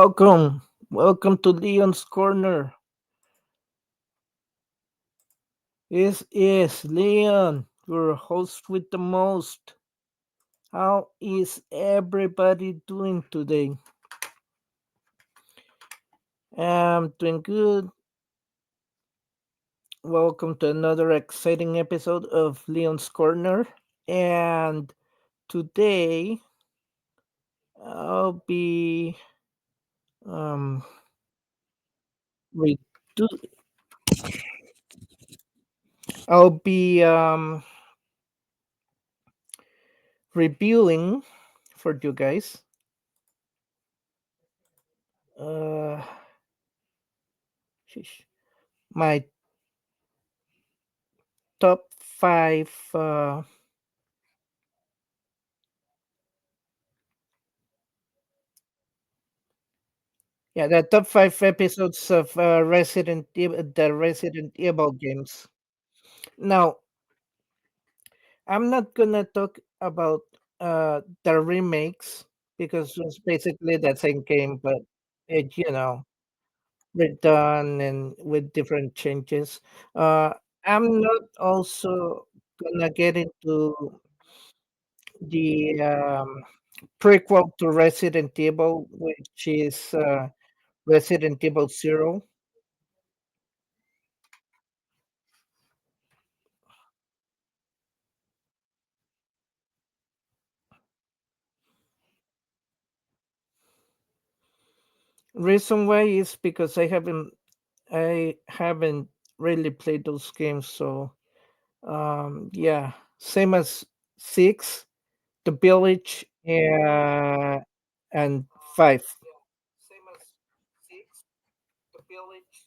Welcome to Leon's Corner. This is Leon, your host with the most. How is everybody doing today? I'm doing good. Welcome to another exciting episode of Leon's Corner. And today I'll be um redo- I'll be reviewing for you guys uh sheesh, my top five yeah, the top five episodes of the Resident Evil games. Now, I'm not gonna talk about the remakes because it's basically the same game, but it redone and with different changes. Uh, I'm not also gonna get into the prequel to Resident Evil, which is Resident Evil Zero. Reason why is because I haven't really played those games, so yeah, same as six, the village, and five. Same as six, the village,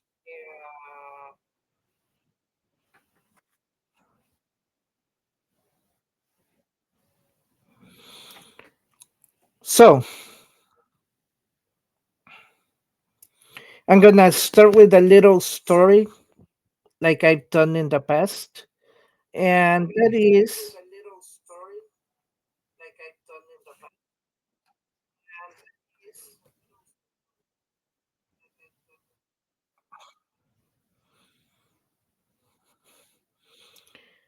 so I'm gonna start with a little story like I've done in the past, and that is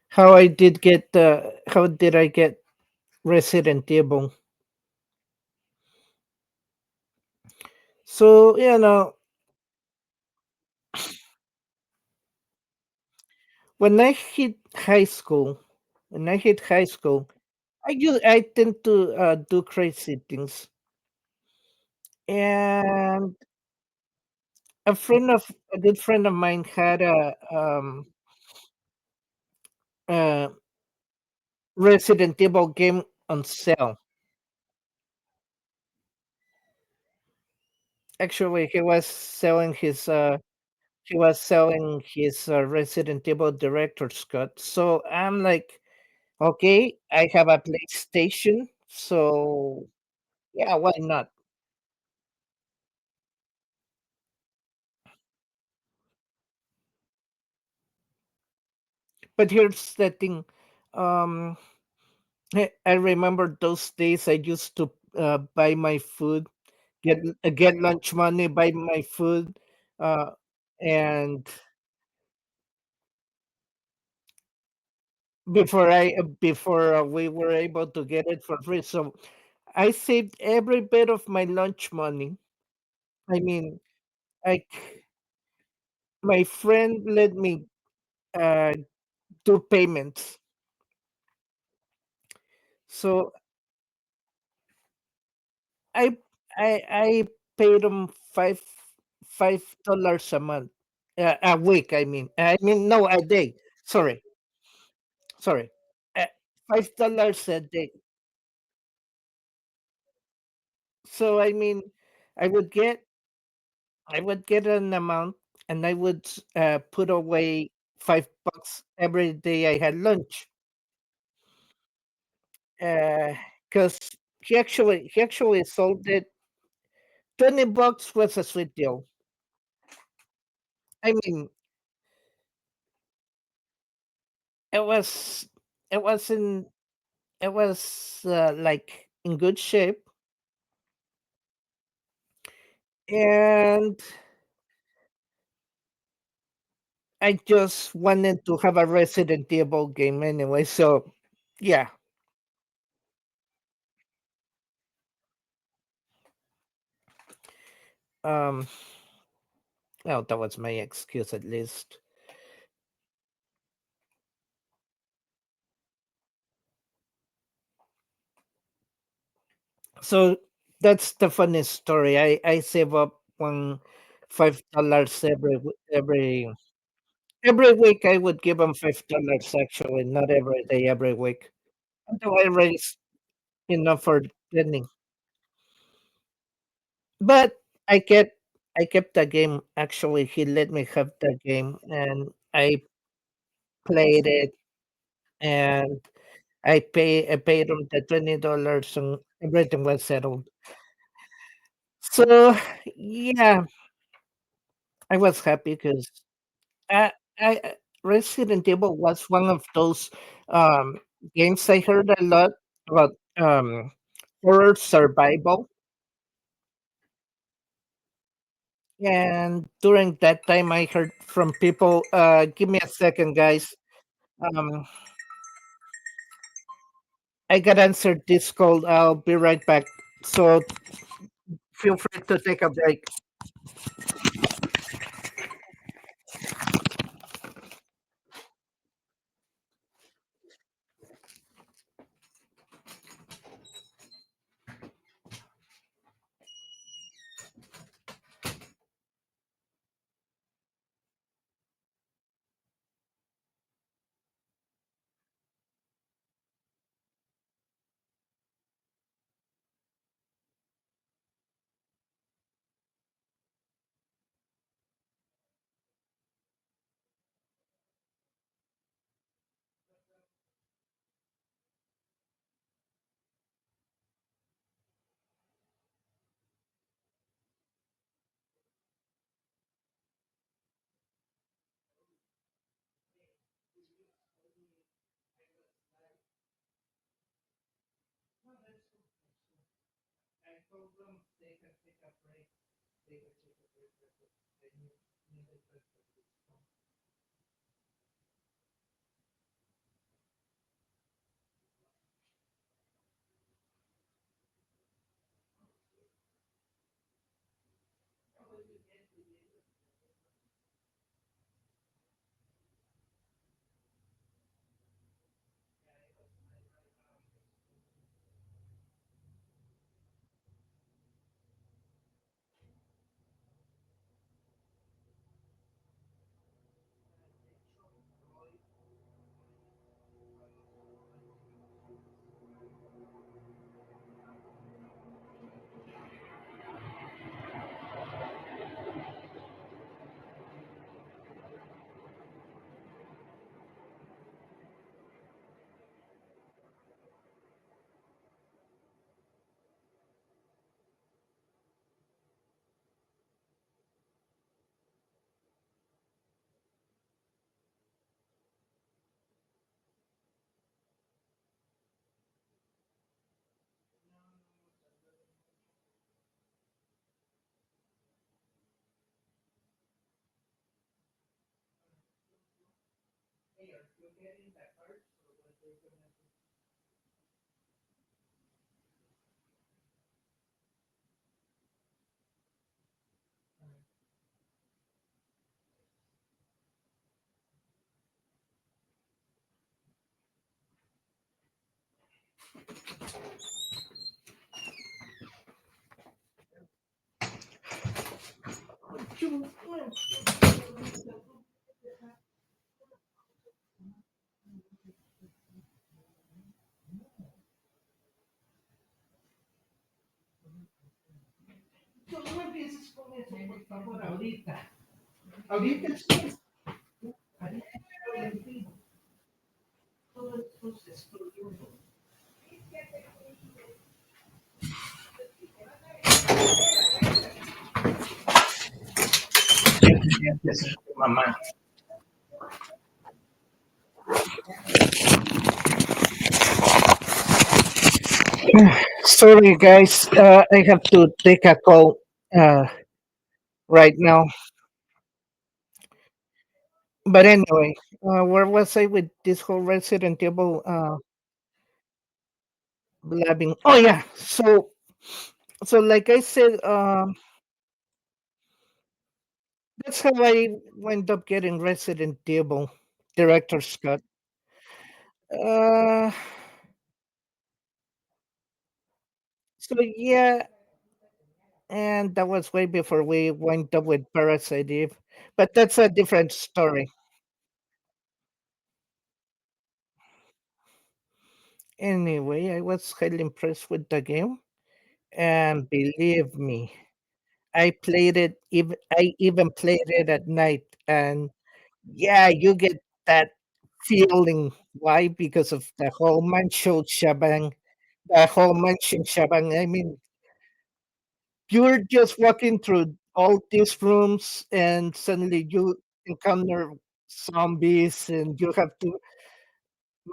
how did I get Resident Evil. So, when I hit high school, when I hit high school, I tend to do crazy things, and a good friend of mine had a Resident Evil game on sale. Actually, he was selling his Resident Evil Director's Cut. So I'm like, okay, I have a PlayStation, so yeah, why not? But here's the thing. Um, I remember those days I used to buy my food, get lunch money, buy my food, uh, and before we were able to get it for free. So I saved every bit of my lunch money. I mean, like my friend let me uh, do payments, so I I paid him $5 a month, a week. I mean no, a day. Sorry, uh, $5 a day. So I would get I would get an amount, and I would put away $5 every day I had lunch. Because he actually sold it. $20 was a sweet deal. I mean, it was it was in it was like in good shape. and I just wanted to have a Resident Evil game anyway. So, yeah, um, well, that was my excuse at least. So that's the funny story. I save up one $5 every week. I would give them $5 actually, not every day, every week. Until I raise enough for spending. But I kept I kept the game. Actually, he let me have the game, and I played it, and I paid him the $20, and everything was settled. So yeah, I was happy because Resident Evil was one of those um, games I heard a lot about horror survival. And during that time, I heard from people, give me a second, guys. Um, I got answered this call. I'll be right back. So feel free to take a break. No me empieces con eso, por favor, ahorita. Ahorita estoy todo esto se estudiando. Ya empieza tu mamá. Sorry, guys. I have to take a call. right now. But anyway, where was I with this whole Resident Evil blabbing? Oh yeah, so like I said, that's how I wound up getting Resident Evil director Scott. Uh, so yeah, and that was way before we went up with Parasite Eve, but that's a different story. Anyway, I was highly impressed with the game, and believe me, I even played it at night, and yeah, you get that feeling. Why? Because of the whole mansion shebang. The whole mansion shebang. I mean, you're just walking through all these rooms, and suddenly you encounter zombies, and you have to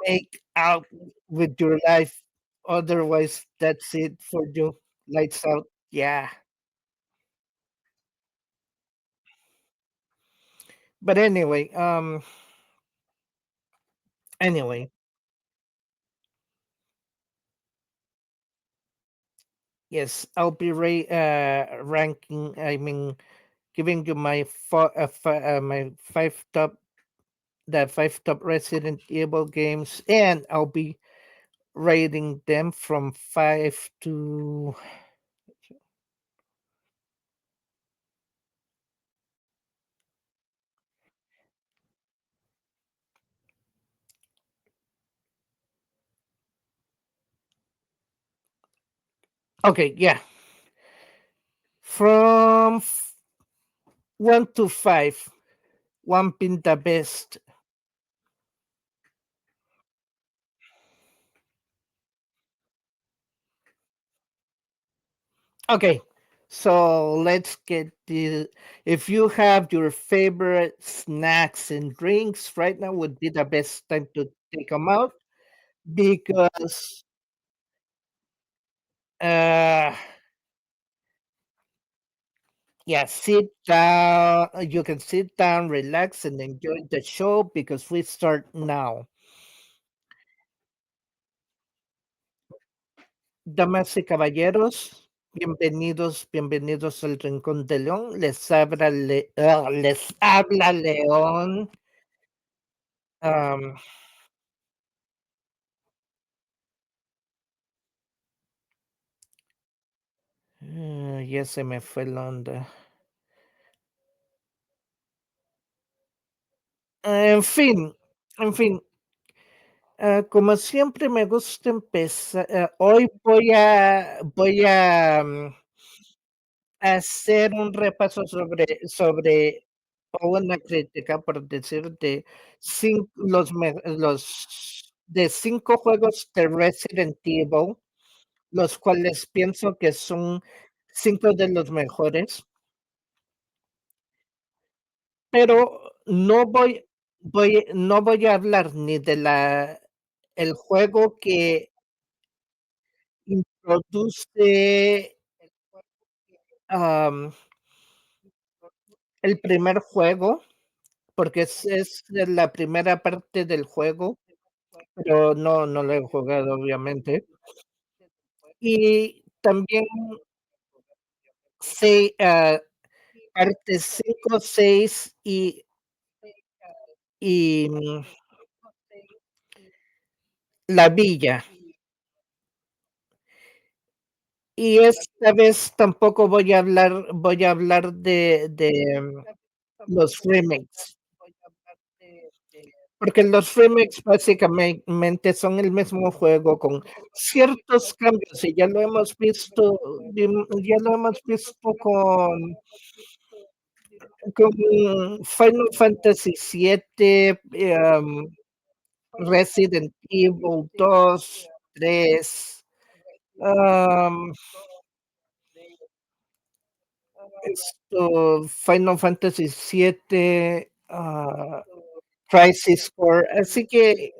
make out with your life. Otherwise, that's it for you. Lights out. Yeah. But anyway, anyway, yes, I'll be ranking. I mean, giving you my five top Resident Evil games, and I'll be rating them from five to. Okay, yeah, from 1 to 5. One being the best. Okay, so let's get the. If you have your favorite snacks and drinks right now, would be the best time to take them out because uh yeah, sit down. You can sit down, relax, and enjoy the show because we start now. Damas y caballeros, bienvenidos al Rincón de León. Les habla León. Um, ya se me fue la onda. En fin, como siempre me gusta empezar, hoy voy a hacer un repaso sobre o una crítica, por decir, de de 5 juegos de Resident Evil, los cuales pienso que son 5 de los mejores, pero no voy a hablar ni de la el juego que introduce, am, el primer juego, porque es de la primera parte del juego, pero no lo he jugado, obviamente. Y también ah, partes 5, 6 y La Villa. Y esta vez tampoco voy a hablar de los remakes, porque los remakes básicamente son el mismo juego con ciertos cambios, y ya lo hemos visto con Final Fantasy VII, Resident Evil 2, 3, am, Final Fantasy VII, Crisis Core, así que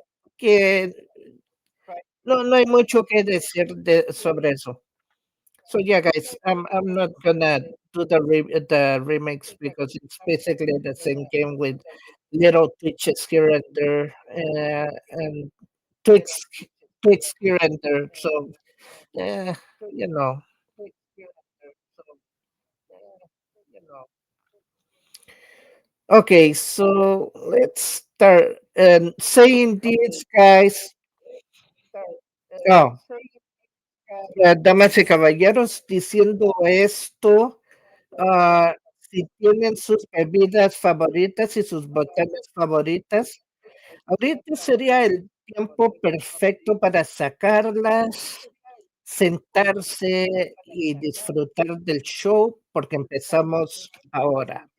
no hay mucho que decir sobre eso. So yeah, guys, I'm not gonna do the remakes because it's basically the same game with little twitches here and there, and tweaks tweaks here and there. So, yeah, you know. Okay, so let's start. Saying this, guys. Oh, damas y caballeros, diciendo esto, si tienen sus bebidas favoritas y sus botanas favoritas, ahorita sería el tiempo perfecto para sacarlas, sentarse y disfrutar del show, porque empezamos ahora.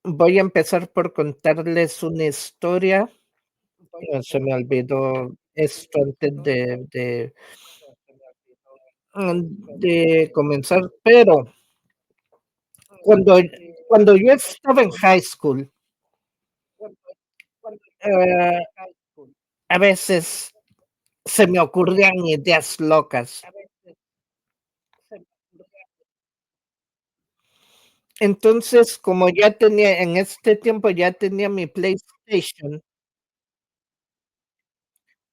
Voy a empezar por contarles una historia. Se me olvidó esto antes de comenzar, pero cuando, cuando yo estaba en high school, eh, a veces se me ocurrían ideas locas. Entonces, como ya tenía, en este tiempo ya tenía mi PlayStation,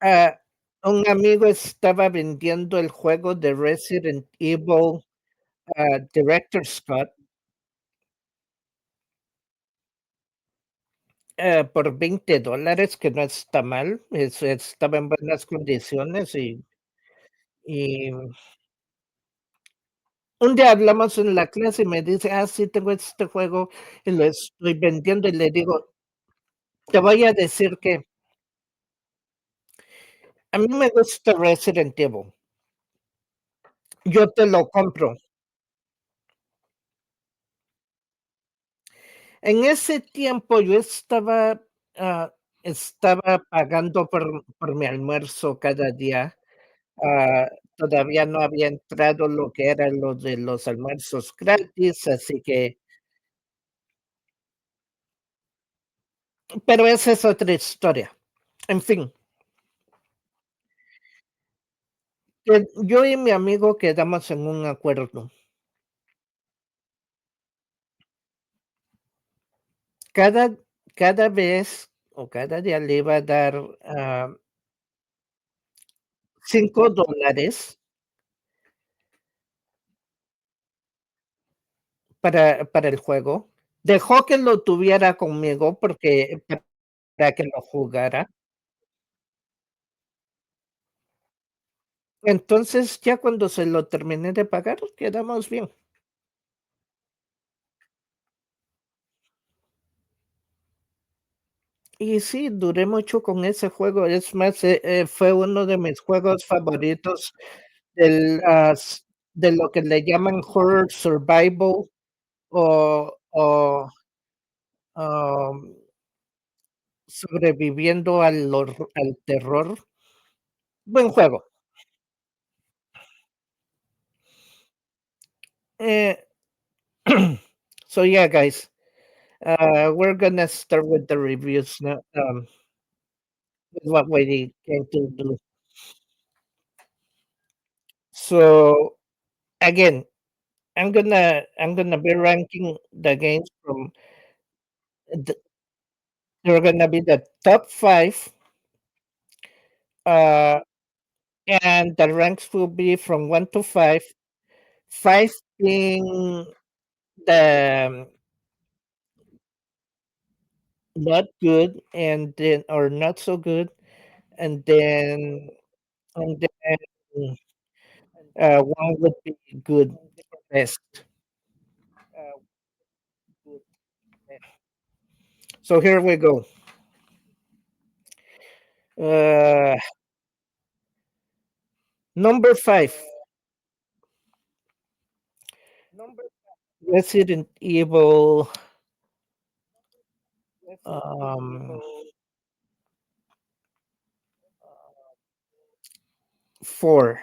ah, un amigo estaba vendiendo el juego de Resident Evil, Director's Cut, por $20, que no está mal, estaba en buenas condiciones y un día hablamos en la clase y me dice: "Ah, sí, tengo este juego y lo estoy vendiendo", y le digo: "Te voy a decir que a mí me gusta Resident Evil, yo te lo compro". En ese tiempo yo estaba pagando por mi almuerzo cada día, todavía no había entrado lo que era lo de los almuerzos gratis, así que pero esa es otra historia. En fin, que yo y mi amigo quedamos en un acuerdo. Cada cada vez o cada día le iba a dar, $5 para el juego. Dejó que lo tuviera conmigo porque para que lo jugara. Entonces, ya cuando se lo terminé de pagar, quedamos bien. Y sí, duré mucho con ese juego. Es más, fue uno de mis juegos favoritos del, de lo que le llaman horror survival o, am, sobreviviendo al terror. Buen juego. Eh, so yeah, guys, we're gonna start with the reviews now. With what we came to do. So again, I'm gonna be ranking the games from the, they're gonna be the top five, uh, and the ranks will be from one to five. Five being the not good, and then or not so good, and then and then one would be good, best. So here we go. Uh, number five, Resident Evil. Um, 4.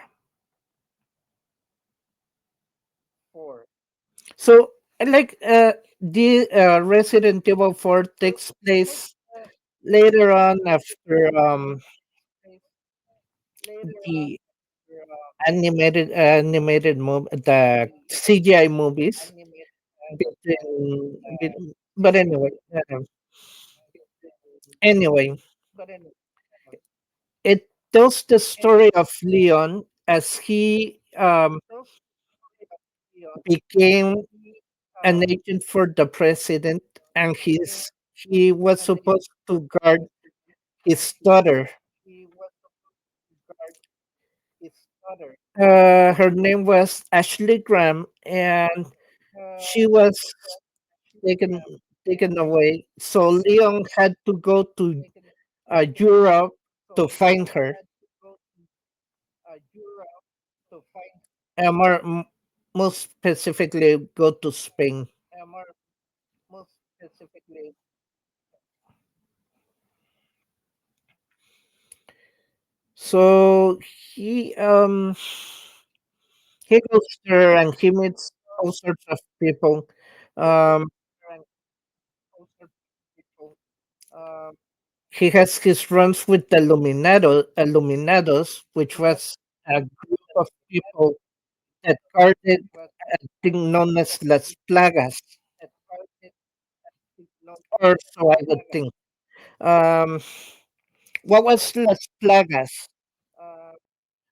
So I like the Resident Evil 4 takes place later on after the the CGI movies but anyway, it tells the story of Leon as he became an agent for the president, and he was supposed to guard his daughter. Her name was Ashley Graham, and she was taken taken away. So Leon had to go to Europe to find her, and most specifically, go to Spain. So he um he goes there and he meets all sorts of people. Um, he has his runs with the Illuminados, which was a group of people that guarded a thing known as Las Plagas, or so I would think. Um, what was Las Plagas?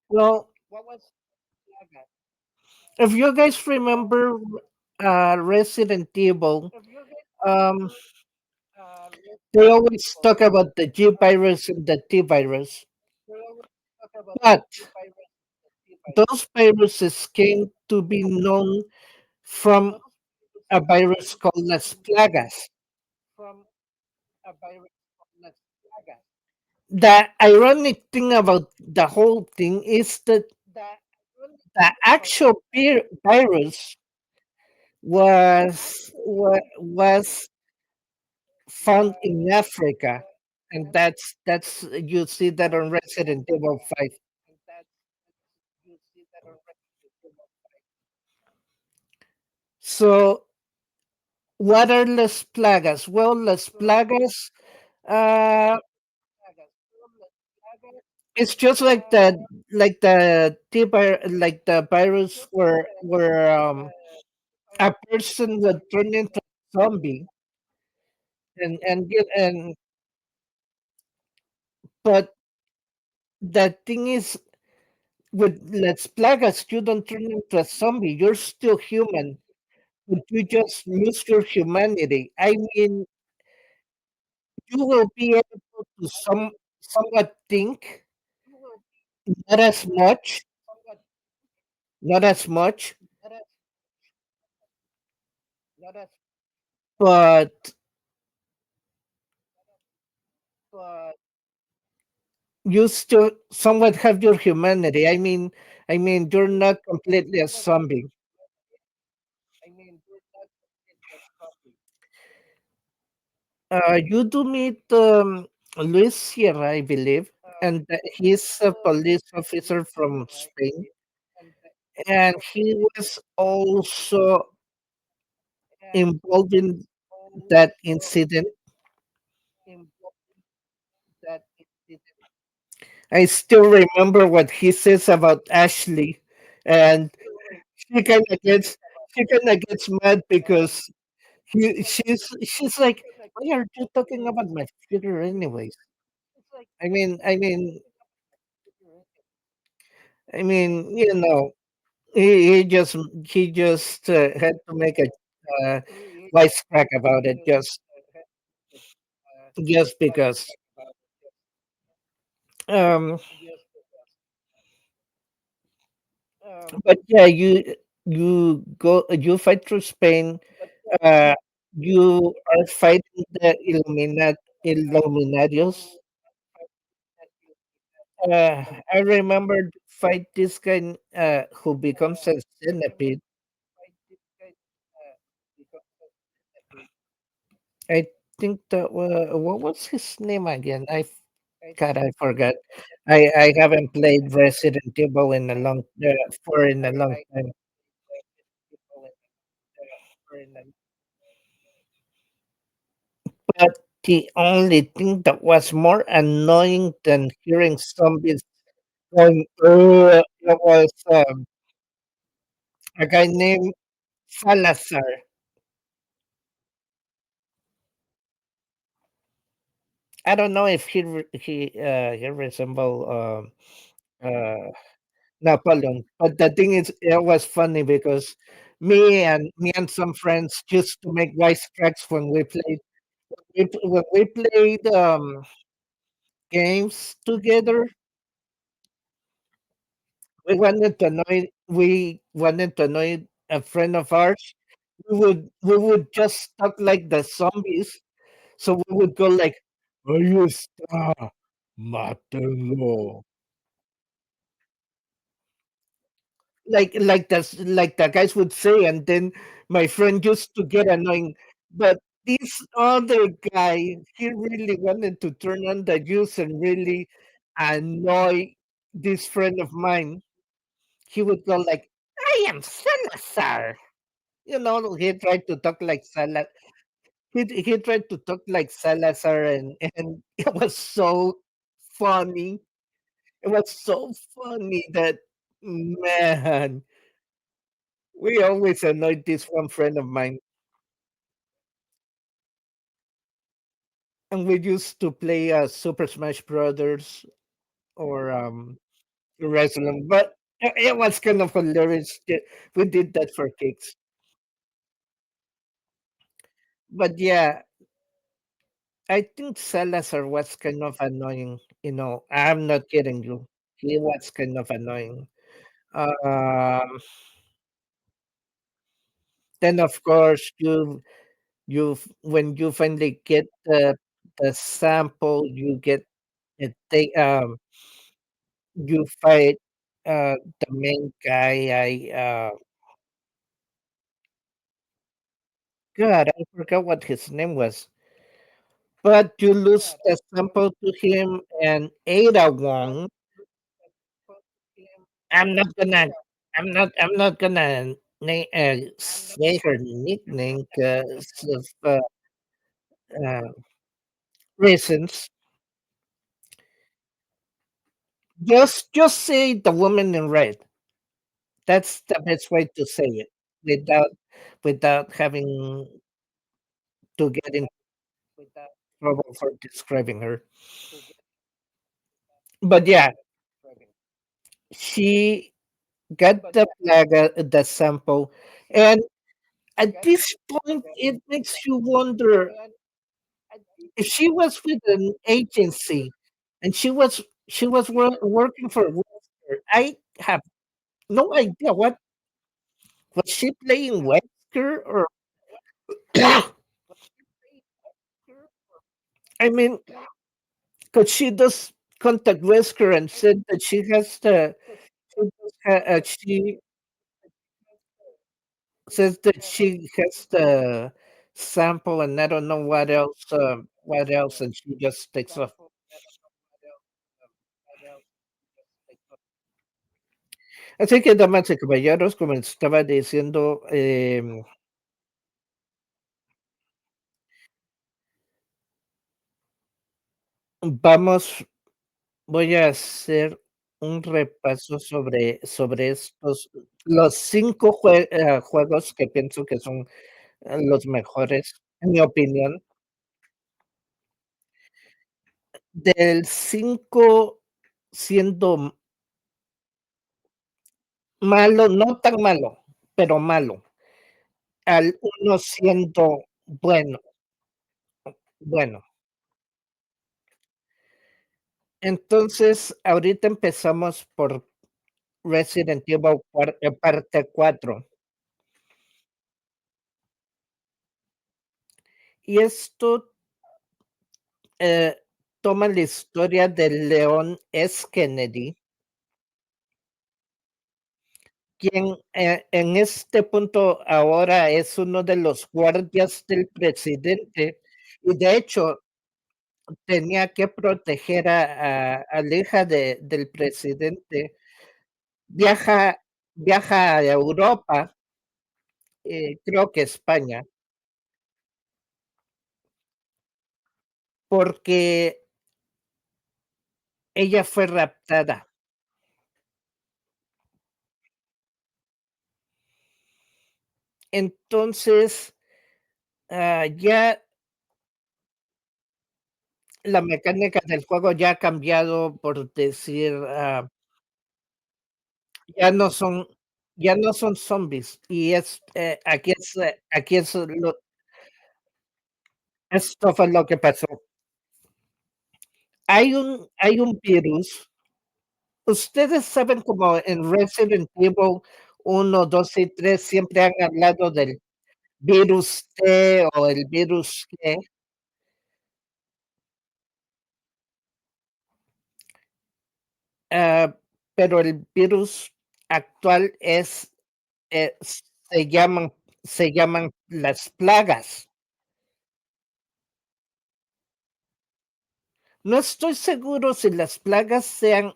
Well, if you guys remember Resident Evil, um, they always talk about the G virus and the T virus, but those viruses came to be known from a virus called Las Plagas. The ironic thing about the whole thing is that the actual virus was found in Africa, and that's you see that on Resident Evil 5. So, what are Las Plagas? Well, Las Plagas, uh, it's just like the virus where a person would turn into a zombie and but the thing is with Let's Plagas, you don't turn into a zombie. You're still human, but you just lose your humanity. I mean, you will be able to somewhat think, not as much, not as much, but you still somewhat have your humanity. I mean, you're not completely a zombie. You do meet Luis Sierra, I believe, and he's a police officer from Spain, and he was also involved in that incident. I still remember what he says about Ashley, and she kind of gets she kind of gets mad because she's like, why are you talking about my future anyways? I mean, he just had to make a uh, wisecrack about it just because. Um, but yeah, you fight through Spain. Uh, you are fighting the Illuminarios. I remember fight this guy who becomes a centipede. I think that what was his name again? God, I forgot. I haven't played Resident Evil in a long time. But the only thing that was more annoying than hearing zombies It was, a guy named Salazar. I don't know if he resemble, uh, Napoleon, but the thing is, it was funny because me and some friends used to make wisecracks when we played games together. We wanted to annoy a friend of ours. We would just talk like the zombies. So we would go like, "Ahí está, mátenlo." Like the guys would say, and then my friend used to get annoying. But this other guy, he really wanted to turn on the juice and really annoy this friend of mine. He would go like, "I am Salazar." He tried to talk like he tried to talk like Salazar, and it was so funny. It was so funny that, man, we always annoyed this one friend of mine, and we used to play Super Smash Brothers or wrestling, but it was kind of hilarious. We did that for kicks. But yeah, I think Salazar was kind of annoying. I'm not kidding you. He was kind of annoying. Um, then of course when you finally get the sample, you get it. You fight the main guy. God, I forgot what his name was. But you lose the sample to him and Ada Wong. I'm not gonna I'm not gonna say her nickname because of uh, reasons. Just say the woman in red. That's the best way to say it without having to get in trouble for describing her. But yeah, she got the sample, and at this point, it makes you wonder if she was with an agency and she was working for Wesker. I have no idea what was she playing Wesker or I mean, because she does contact Wesker and said that she says that she has the sample and I don't know what else, and she just takes off. Así que, damas y caballeros, como les estaba diciendo, vamos voy a hacer un repaso sobre los 5 juegos que pienso que son, los mejores, en mi opinión. Del 5 siendo malo, no tan malo, pero malo, al uno siendo bueno, bueno. Entonces, ahorita empezamos por Resident Evil parte 4. Y esto, eh, toma la historia del León S. Kennedy, quien, en este punto ahora es uno de los guardias del presidente, y de hecho tenía que proteger a la hija del presidente. Viaja viaja a Europa, creo que España, porque ella fue raptada. Entonces, ya la mecánica del juego ya ha cambiado, por decir, ya no son ya no son zombies, y aquí es lo esto fue lo que pasó. Hay un virus. Ustedes saben como en Resident Evil 1, 2 y 3 siempre han hablado del virus T o el virus G, ah, pero el virus actual eh, se llaman se llaman las plagas. No estoy seguro si las plagas sean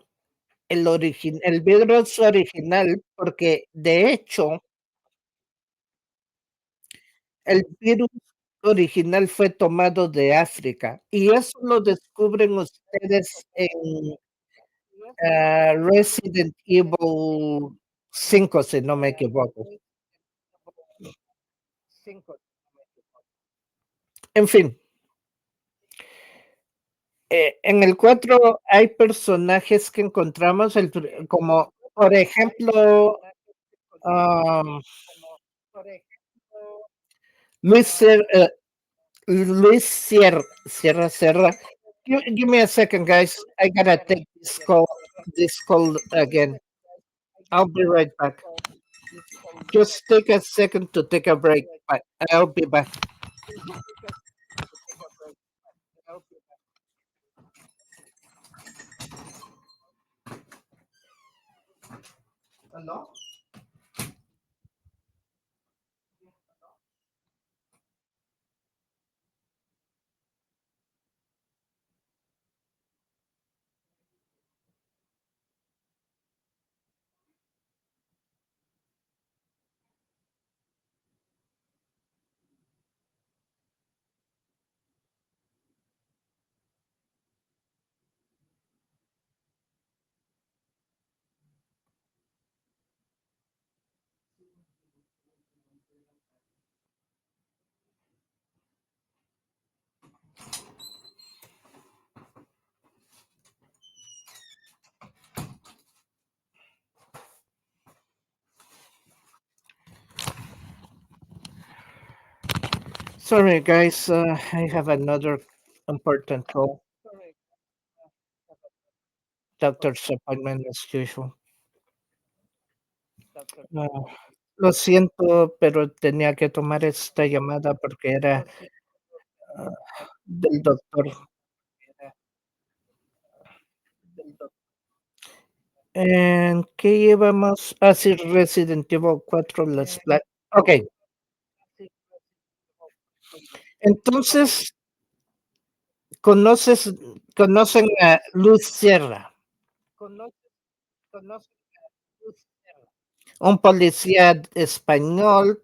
el virus original, porque de hecho, el virus original fue tomado de África, y eso lo descubren ustedes en, Resident Evil 5, si no me equivoco. En fin, en el 4 hay personajes que encontramos, como por ejemplo, am, Luis Cer Luis Sierra Serra. Give me a second, guys. I gotta take this call again. I'll be right back. Just take a second to take a break, but I'll be back. Hello? Sorry, guys. I have another important call. Doctor's appointment as usual. Ah, lo siento, pero tenía que tomar esta llamada porque era, ah, del doctor. ¿En qué llevamos? Ah, sí, Resident Evil 4, las pla okey. Entonces, ¿conoces conocen a Luz Sierra? Un policía español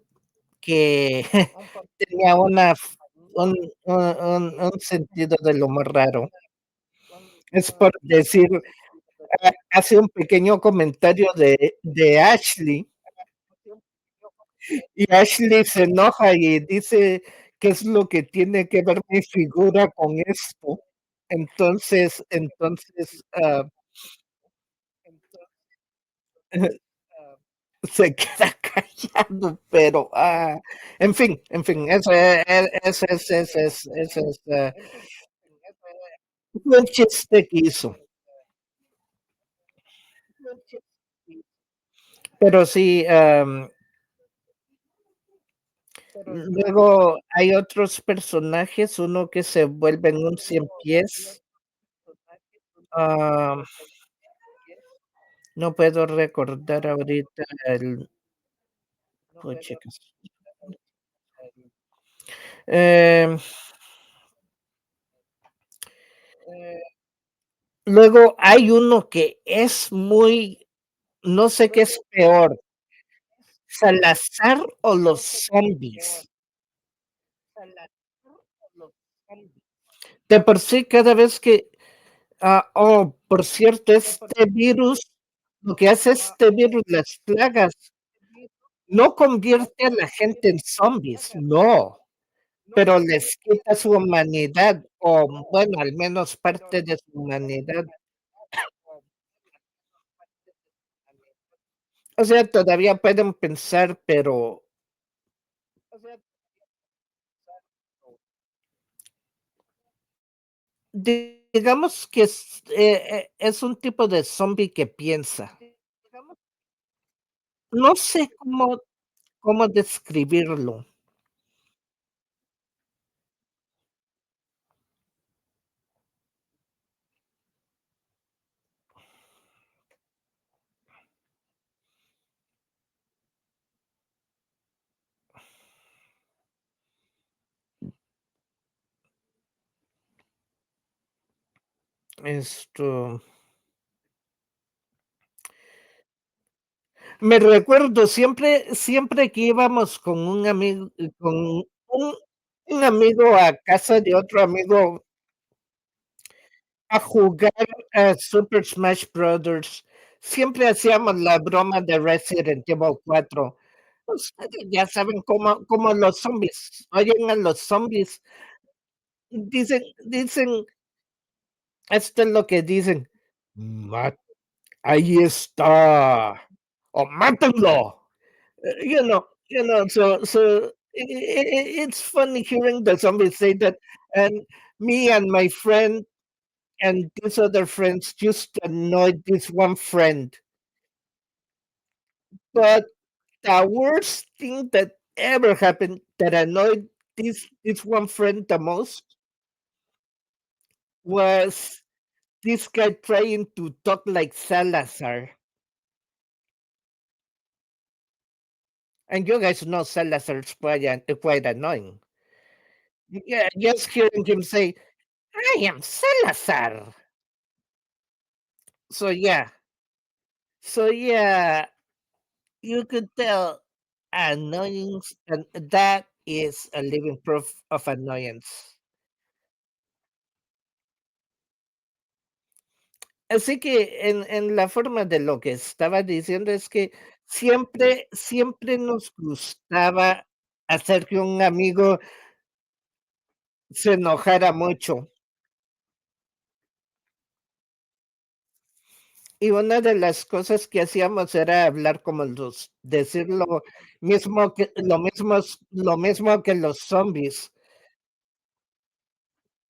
que tenía una f un sentido del humor raro. Es por decir, hace un pequeño comentario de Ashley, y Ashley se enoja y dice: "¿Qué es lo que tiene que ver mi figura con esto?". Entonces, se queda callado, pero, en fin, ese es, fue un chiste que hizo. Pero sí, luego hay otros personajes, uno que se vuelve en un cien pies, ah, no puedo recordar ahorita el puchicas. Em, luego hay uno que es muy, no sé qué es peor, Salazar o los zombies. De por sí, cada vez que, oh, por cierto, este virus, lo que hace este virus, las plagas, no convierte a la gente en zombies, no, pero les quita su humanidad, o bueno, al menos parte de su humanidad. O sea, todavía pueden pensar, pero digamos que es un tipo de zombie que piensa. No sé cómo describirlo. Esto, me recuerdo siempre que íbamos con un amigo con un amigo a casa de otro amigo a jugar a Super Smash Brothers, siempre hacíamos la broma de Resident Evil 4. Ustedes ya saben cómo los zombies oyen a los zombies, dicen, esto es lo que dicen: "Ma ahí está, o mátenlo." So it's funny hearing the zombies say that, and me and my friend and these other friends just annoyed this one friend. But the worst thing that ever happened that annoyed this one friend the most was this guy trying to talk like Salazar. And you guys know Salazar's quite annoying. Yeah, just hearing him say, "I am Salazar." So yeah, so yeah, you could tell annoyance, and that is a living proof of annoyance. Así que en la forma de lo que estaba diciendo es que siempre nos gustaba hacer que un amigo se enojara mucho. Y una de las cosas que hacíamos era hablar como los decir lo mismo que los zombies,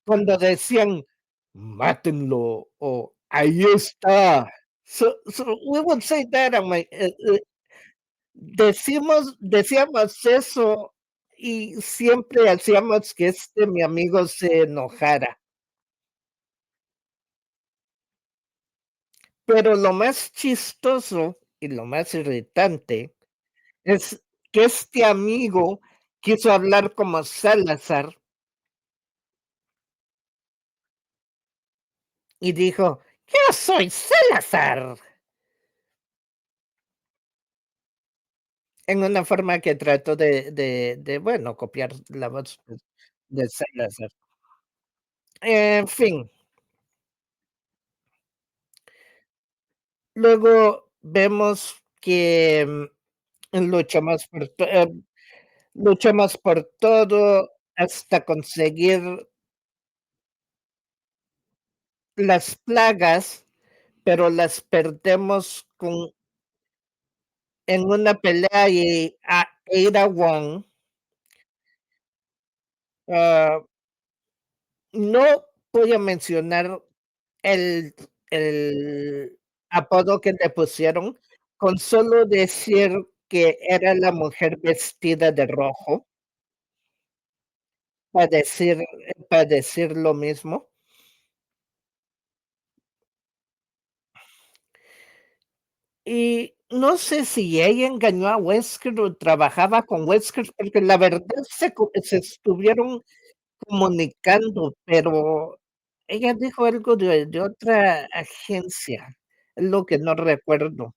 cuando decían: "Mátenlo", o "Ahí está". So we would say that, and decíamos eso y siempre hacíamos que mi amigo se enojara. Pero lo más chistoso y lo más irritante es que este amigo quiso hablar como Salazar y dijo: "Yo soy Salazar", en una forma que trató bueno, copiar la voz de Salazar. En fin, luego vemos que, luchamos por todo hasta conseguir las plagas, pero las perdemos en una pelea y a Ada Wong, ah, no voy a mencionar el apodo que le pusieron, con solo decir que era la mujer vestida de rojo, para decir lo mismo. Y no sé si ella engañó a Wesker o trabajaba con Wesker, porque la verdad se estuvieron comunicando, pero ella dijo algo de otra agencia, es lo que no recuerdo.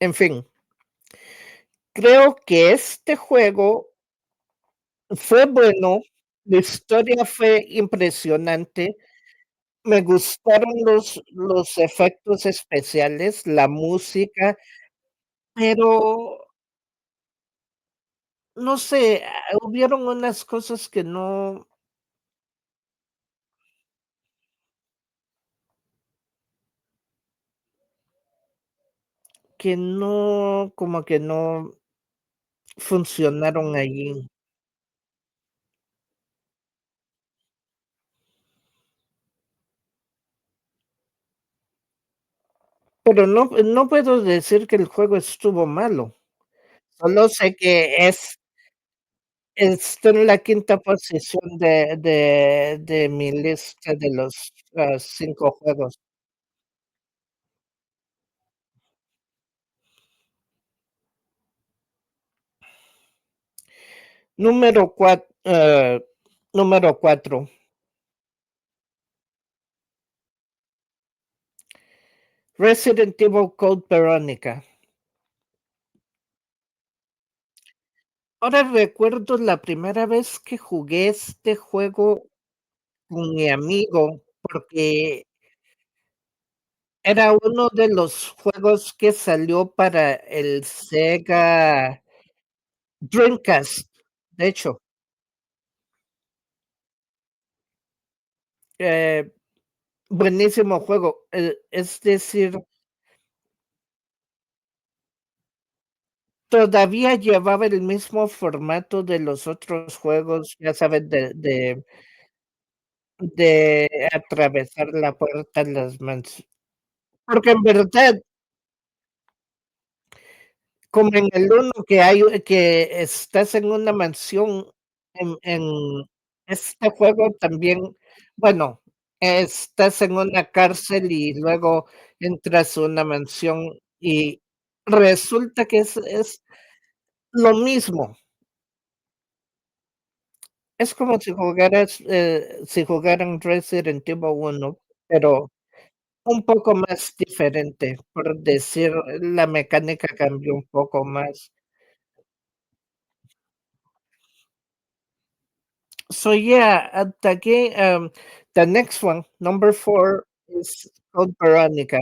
En fin, creo que este juego fue bueno, la historia fue impresionante, Me gustaron los efectos especiales, la música, pero no sé, hubieron unas cosas como que no funcionaron allí. Pero no puedo decir que el juego estuvo malo, solo sé que está en la quinta posición de mi lista de los, 5 juegos. Número número 4, Resident Evil Code Veronica. Ahora recuerdo la primera vez que jugué este juego con mi amigo, porque era uno de los juegos que salió para el Sega Dreamcast, de hecho, eh, buenísimo juego, es decir, todavía llevaba el mismo formato de los otros juegos, ya sabes, de atravesar la puerta, las mans porque en verdad, como en el uno que estás en una mansión, en este juego también, bueno, estás en una cárcel y luego entras a una mansión y resulta que es lo mismo. Es como si jugaran Resident Evil 1, pero un poco más diferente, por decir, la mecánica cambió un poco más. So yeah, the next one, number 4 is called Veronica.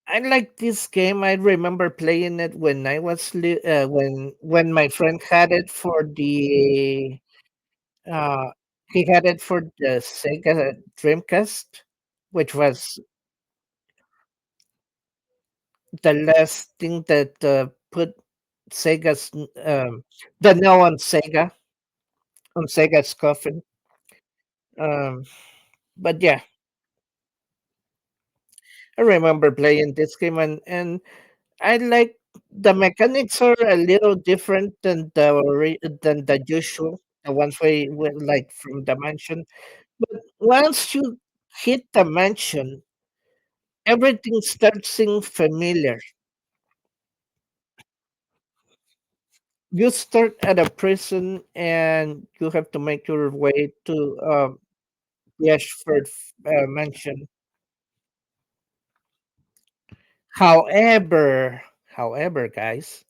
I like this game. I remember playing it when I was when my friend had it for the uh he had it for the Sega Dreamcast, which was the last thing that put Sega's the no on Sega's coffin. Um, but yeah, I remember playing this game and I like the mechanics are a little different than the usual, the ones we like from the mansion. But once you hit the mansion, everything starts seeming familiar. You start at a prison and you have to make your way to the Ashford mansion. However, however, guys,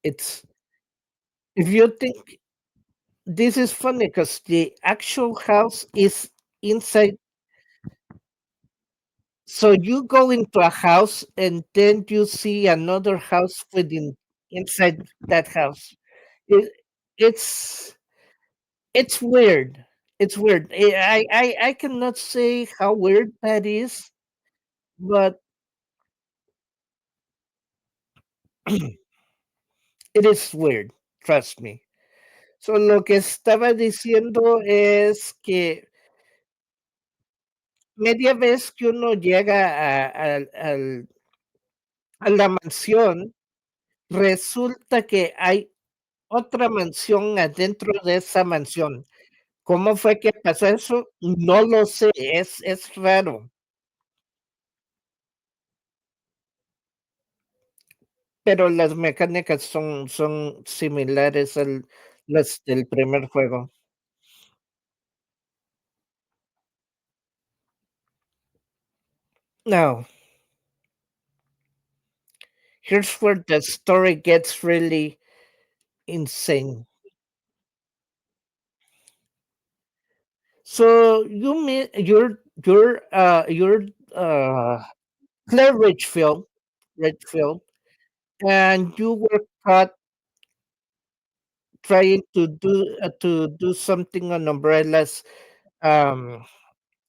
it's if you think this is funny because the actual house is inside. So you go into a house and then you see another house within inside that house. It, it's it's weird. It's weird. I cannot say how weird that is, but it is weird. Trust me. So lo que estaba diciendo es que media vez que uno llega a la mansión, resulta que hay otra mansión adentro de esa mansión. ¿Cómo fue que pasó eso? No lo sé, es raro, pero las mecánicas son similares al las del primer juego. Now, here's where the story gets really insane. So you mean you're uh Claire Redfield, and you were caught trying to do something on Umbrella's um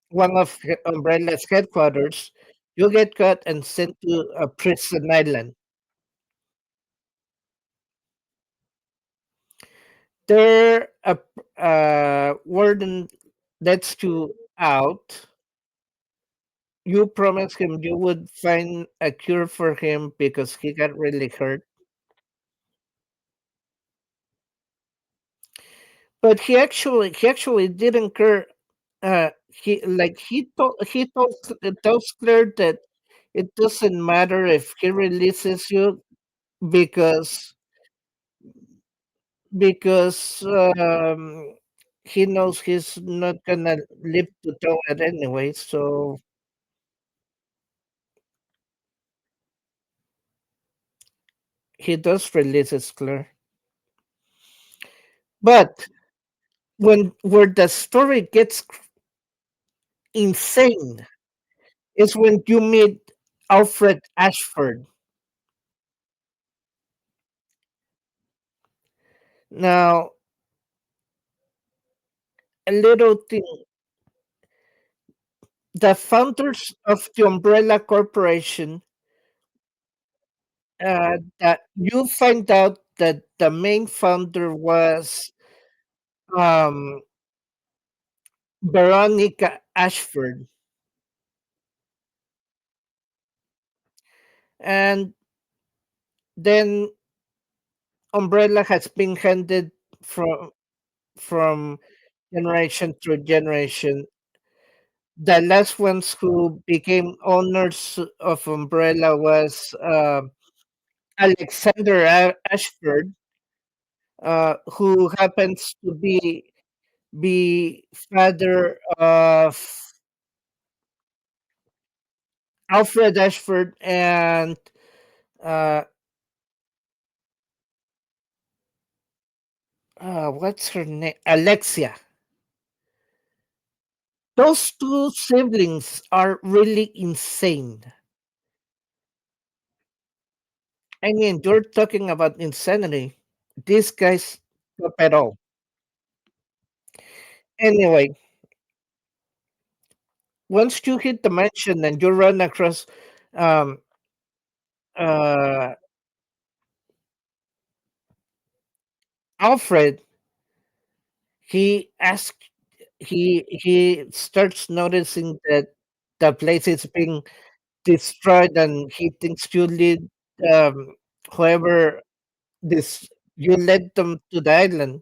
one of Umbrella's headquarters. You get caught and sent to a prison island. There, a warden lets you out. You promised him you would find a cure for him because he got really hurt. But he actually didn't care. He tells Claire that it doesn't matter if he releases you because because he knows he's not gonna live to tell it anyway. So he does releases Claire. But when where the story gets insane is when you meet Alfred Ashford. Now, a little thing: the founders of the Umbrella Corporation, that you find out that the main founder was um, Veronica Ashford, and then Umbrella has been handed from generation to generation. The last ones who became owners of Umbrella was Alexander Ashford, who happens to be father of Alfred Ashford and uh, what's her name? Alexia. Those two siblings are really insane. I mean, you're talking about insanity. These guys top it all. Anyway, once you hit the mansion and you run across um, uh, Alfred, he asks, he starts noticing that the place is being destroyed, and he thinks you lead um, whoever this you led them to the island.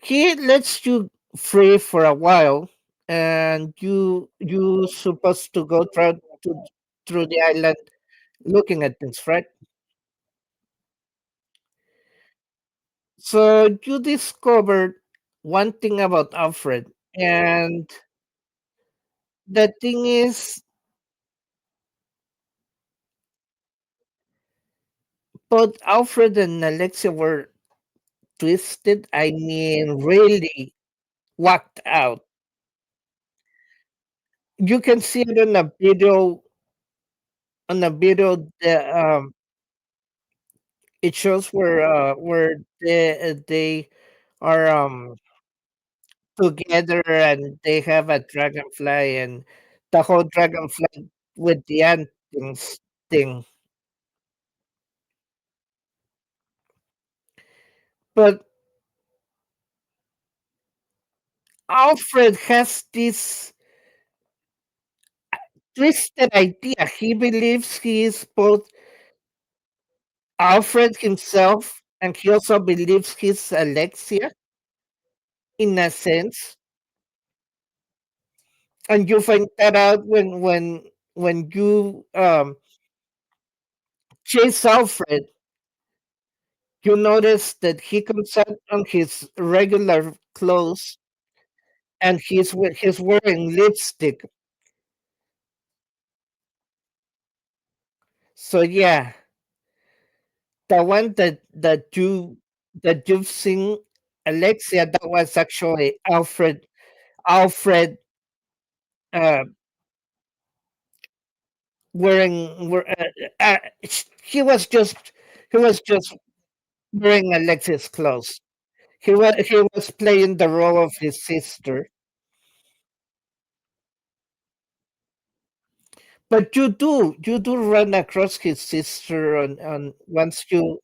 He lets you free for a while, and you supposed to go through the island looking at things, right? So you discovered one thing about Alfred, and the thing is, both Alfred and Alexia were twisted. I mean, really whacked out. You can see it on a video. On a video, it shows where they are together and they have a dragonfly and the whole dragonfly with the ant thing. But Alfred has this twisted idea. He believes he is both Alfred himself, and he also believes he's Alexia in a sense. And you find that out when you chase Alfred. You notice that he comes out on his regular clothes and he's wearing lipstick. So yeah, The one that you've seen, Alexia, that was actually Alfred, uh, uh, he was just he was just wearing Alexia's clothes. He was playing the role of his sister. But you do run across his sister on once you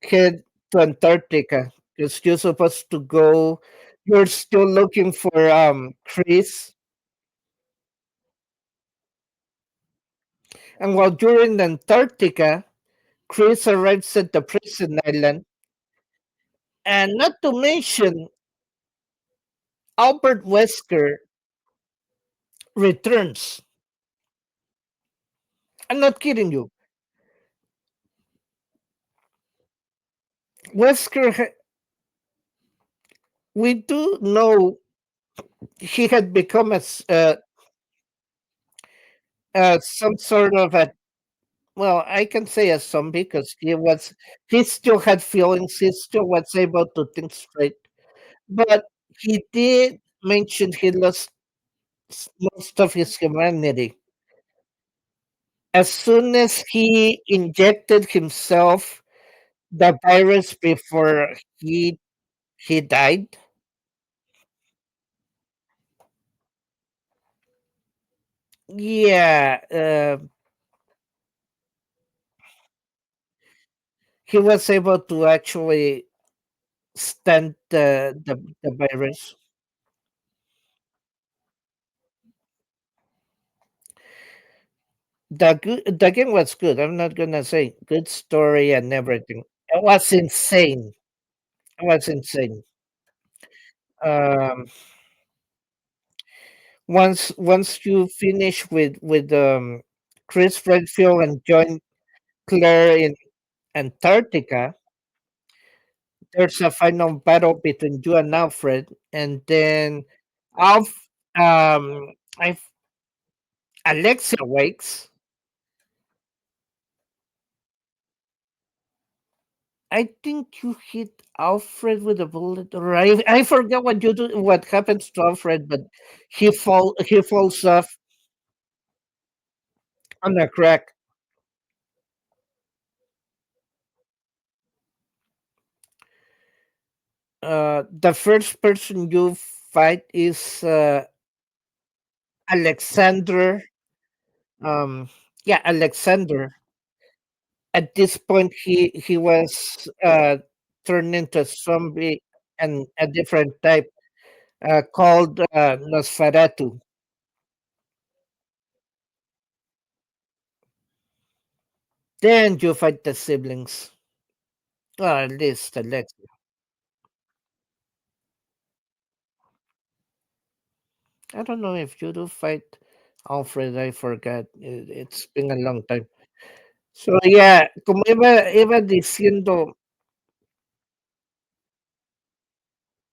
head to Antarctica, because you're supposed to go. You're still looking for Chris, and while you're in Antarctica, Chris arrives at the prison island, and not to mention Albert Wesker returns. I'm not kidding you. Wesker, we do know he had become some sort of a, well, I can say a zombie because he still had feelings, he still was able to think straight, but he did mention he lost most of his humanity. As soon as he injected himself the virus before he died, yeah, he was able to actually stand the virus. The game was good. I'm not gonna say good story and everything. It was insane. It was insane. Um, once you finish with Chris Redfield and join Claire in Antarctica, there's a final battle between you and Alfred, and then Alf I Alexia wakes. I think you hit Alfred with a bullet, or I forget what you do, what happens to Alfred, but he falls off on a crack. The first person you fight is Alexander. Um, yeah, Alexander. At this point, he was turned into a zombie and a different type called Nosferatu. Then you fight the siblings. Well, at least Alexia. I don't know if you do fight Alfred. I forgot. It's been a long time. So yeah, como iba diciendo,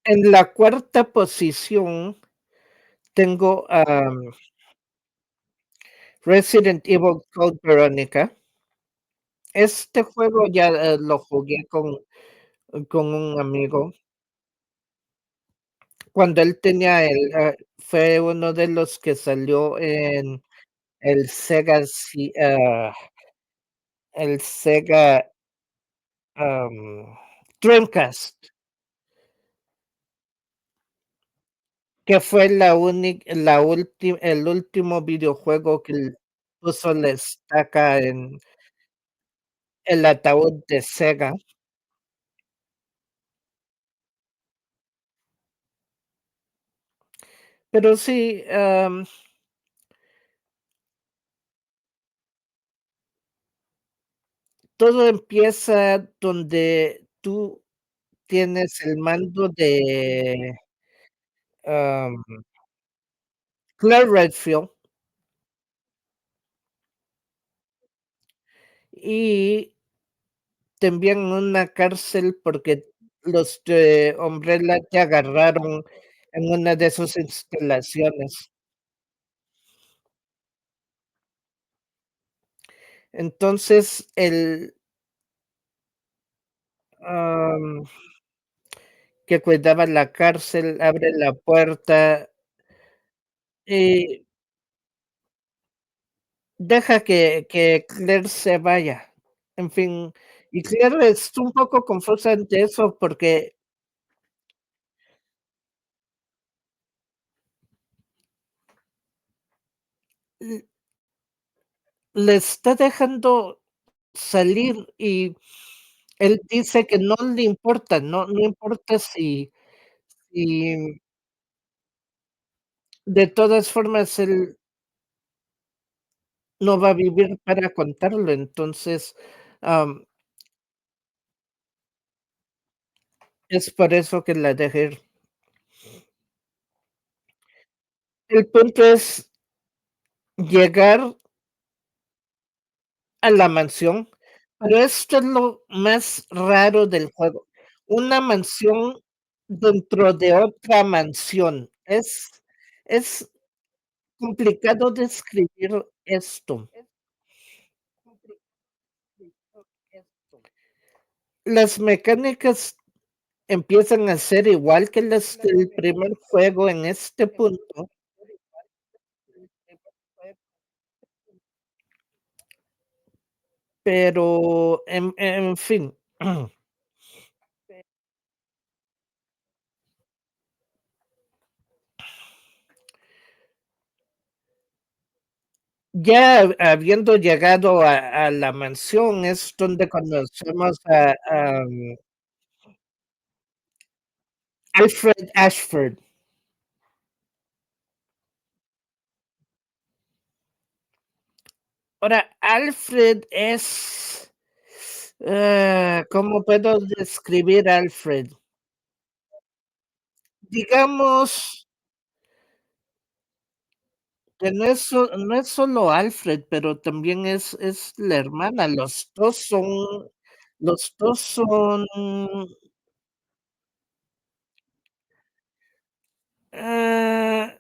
en la cuarta posición tengo Resident Evil Code Veronica. Este juego ya lo jugué con un amigo cuando él tenía fue uno de los que salió en el Sega, el Sega Dreamcast, que fue el último videojuego que puso la estaca en el ataúd de Sega. Pero sí, todo empieza donde tú tienes el mando de, am, Claire Redfield, y te envían a una cárcel porque los de Umbrella te agarraron en una de sus instalaciones. Entonces, am, que cuidaba la cárcel abre la puerta y deja que Claire se vaya. En fin, y Claire es un poco confusa ante eso porque l le está dejando salir y él dice que no le importa, no importa si de todas formas él no va a vivir para contarlo. Entonces, am, es por eso que la deja ir. El punto es llegar a la mansión, pero esto es lo más raro del juego. Una mansión dentro de otra mansión. Es complicado describir esto. Las mecánicas empiezan a ser igual que las del primer juego en este punto, pero en fin, ya habiendo llegado a la mansión es donde conocemos a Alfred Ashford. Ahora, Alfred es, ¿cómo puedo describir a Alfred? Digamos que no es solo Alfred, pero también es la hermana. Los 2 son, ah,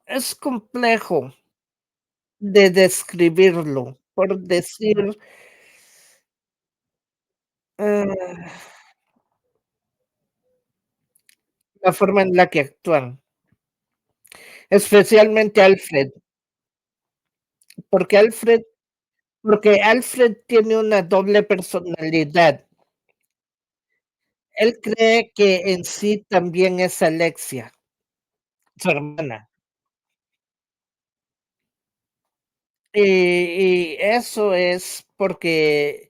es complejo de describirlo, por decir, ah, la forma en la que actúan, especialmente Alfred, porque Alfred porque Alfred tiene una doble personalidad. Él cree que en sí también es Alexia, su hermana, y eso es porque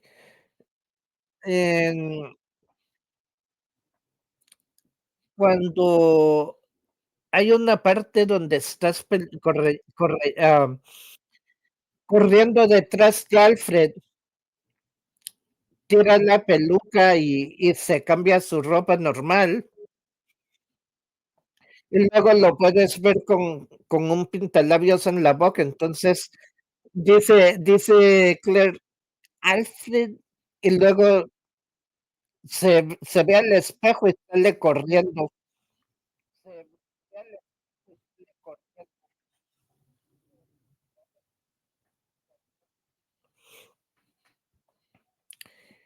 en cuando hay una parte donde estás corriendo detrás de Alfred, tira la peluca y se cambia su ropa normal, y luego lo puedes ver con un pintalabios en la boca. Entonces, dice Claire: "Alfred", y luego se ve al espejo y sale corriendo.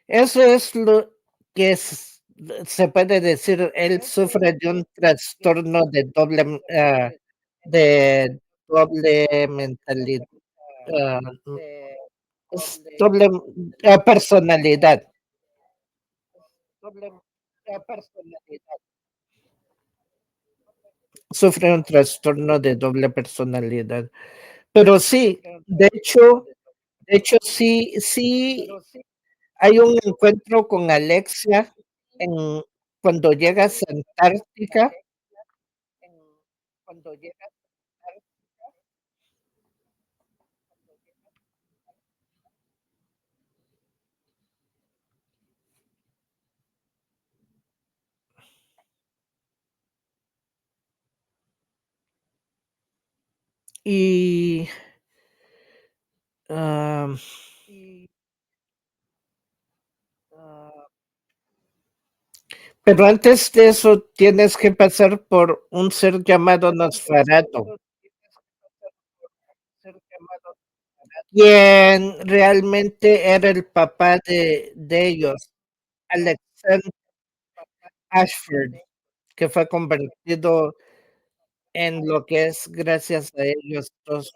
Eso es lo que se puede decir, él sufre de un trastorno de doble mentalidad, ah, es doble, personalidad. Sufre un trastorno de doble personalidad. Pero sí, de hecho, sí hay un encuentro con Alexia en cuando llegas a Antártica, y, am, pero antes de eso tienes que pasar por un ser llamado Nosferatu. quien realmente era el papá de ellos, Alexander Ashford, que fue convertido en lo que es gracias a ellos 2.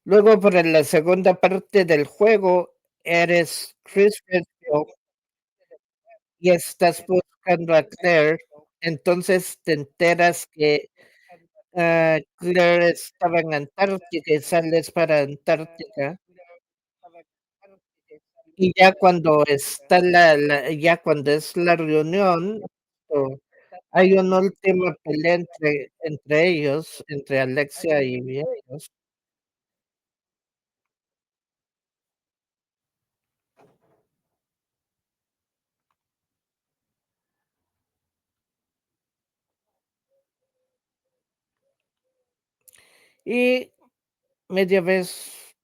Luego, para la segunda parte del juego, eres Chris Redfield y estás buscando a Claire. Entonces te enteras que Claire estaba en Antártica y sales para Antártica. Y ya cuando está ya cuando es la reunión, o hay una última pelea entre ellos, entre Alexia y ellos. Y media vez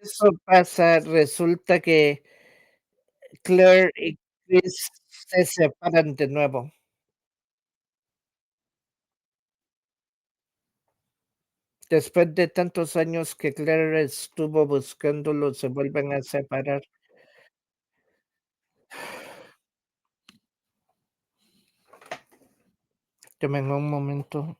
eso pasa, resulta que Claire y Chris se separan de nuevo. Después de tantos años que Claire estuvo buscándolo, se vuelven a separar. Dame un momento.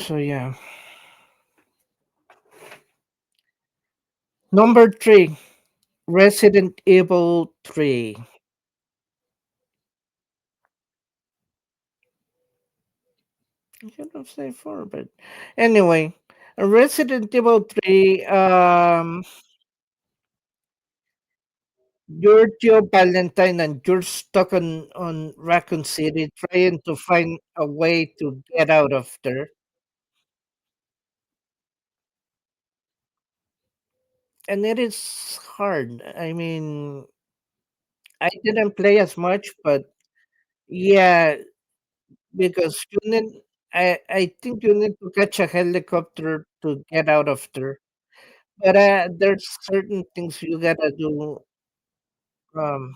So yeah. Number 3, Resident Evil 3. I cannot say 4, but anyway, Resident Evil 3, you're Joe Valentine and you're stuck on Raccoon City trying to find a way to get out of there. And it is hard. I mean, I didn't play as much, but yeah, because I think you need to catch a helicopter to get out of there. But there's certain things you gotta do. Um,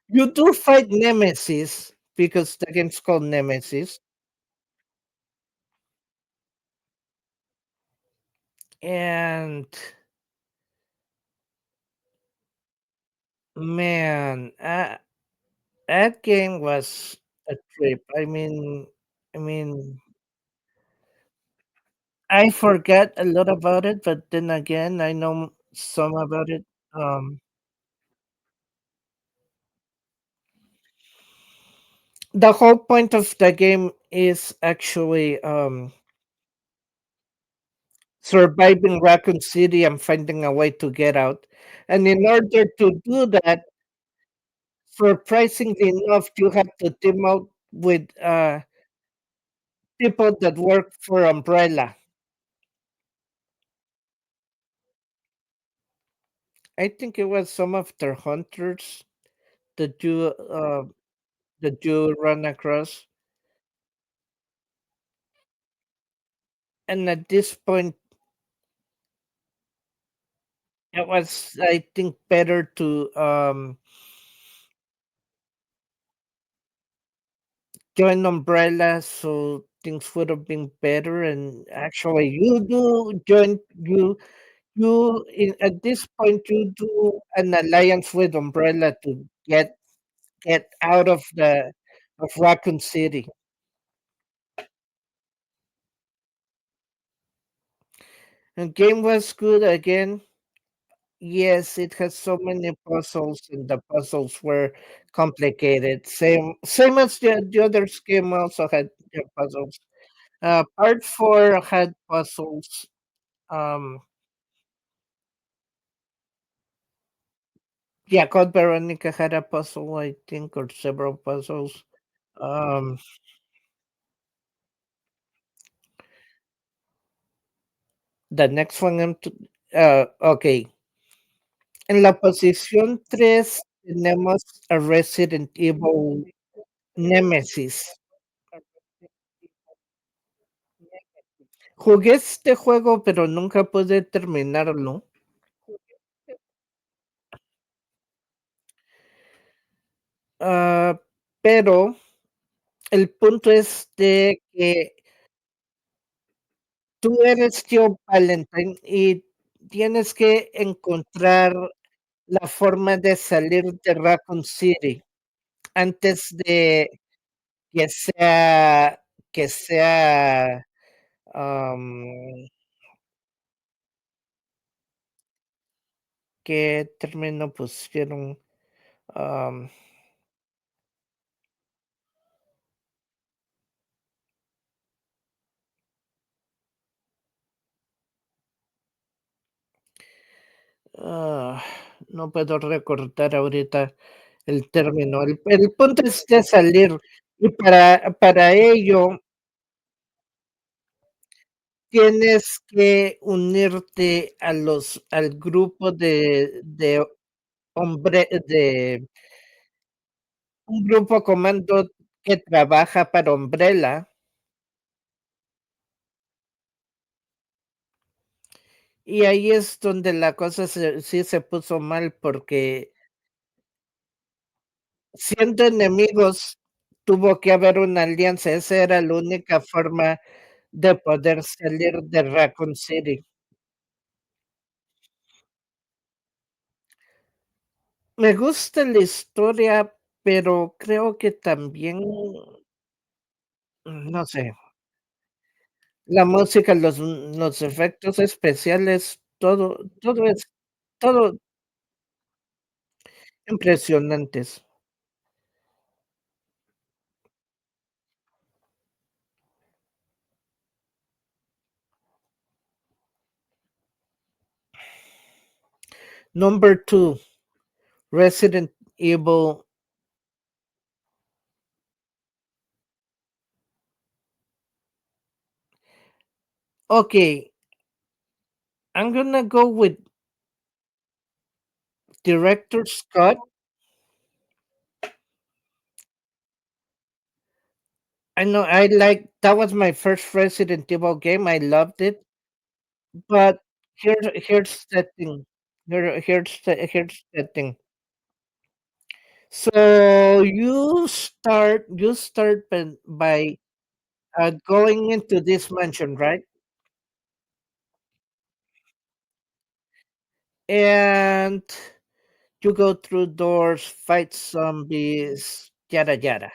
you do fight Nemesis because the game's called Nemesis, and man, that game was a trip. I mean, I forgot a lot about it, but then again, I know some about it. Um, the whole point of the game is actually surviving Raccoon City and finding a way to get out. And in order to do that, surprisingly enough, you have to team up with people that work for Umbrella. I think it was some of their hunters that you run across. And at this point, it was, I think, better to join Umbrella, so things would have been better. And actually, at this point you do an alliance with Umbrella to get out of Raccoon City. The game was good again. Yes, it has so many puzzles, and the puzzles were complicated. Same as the other game also had their puzzles. Part 4 had puzzles. Um, Yeah, Code Veronica had a puzzle, I think, or several puzzles. Um, the next one, okay. En la posición 3 tenemos a Resident Evil Nemesis. Jugué este juego, pero nunca pude terminarlo. Ah, pero el punto es de que tú eres Joe Valentine y tienes que encontrar la forma de salir de Raccoon City antes de que sea que sea, am, ¿qué término pusieron? Am, ah, no puedo recordar ahorita el término. El punto es de salir, y para ello tienes que unirte al grupo de un grupo comando que trabaja para Umbrella, y ahí es donde la cosa sí se puso mal, porque siendo enemigos tuvo que haber una alianza, esa era la única forma de poder salir de Raccoon City. Me gusta la historia, pero creo que también, no sé, la música, los efectos especiales, todo es todo impresionantes. Number 2, Resident Evil. Okay, I'm gonna go with Director Scott. I know that was my first Resident Evil game, I loved it, but here's the thing. Here's the thing. So you start by going into this mansion, right? And you go through doors, fight zombies, yada yada.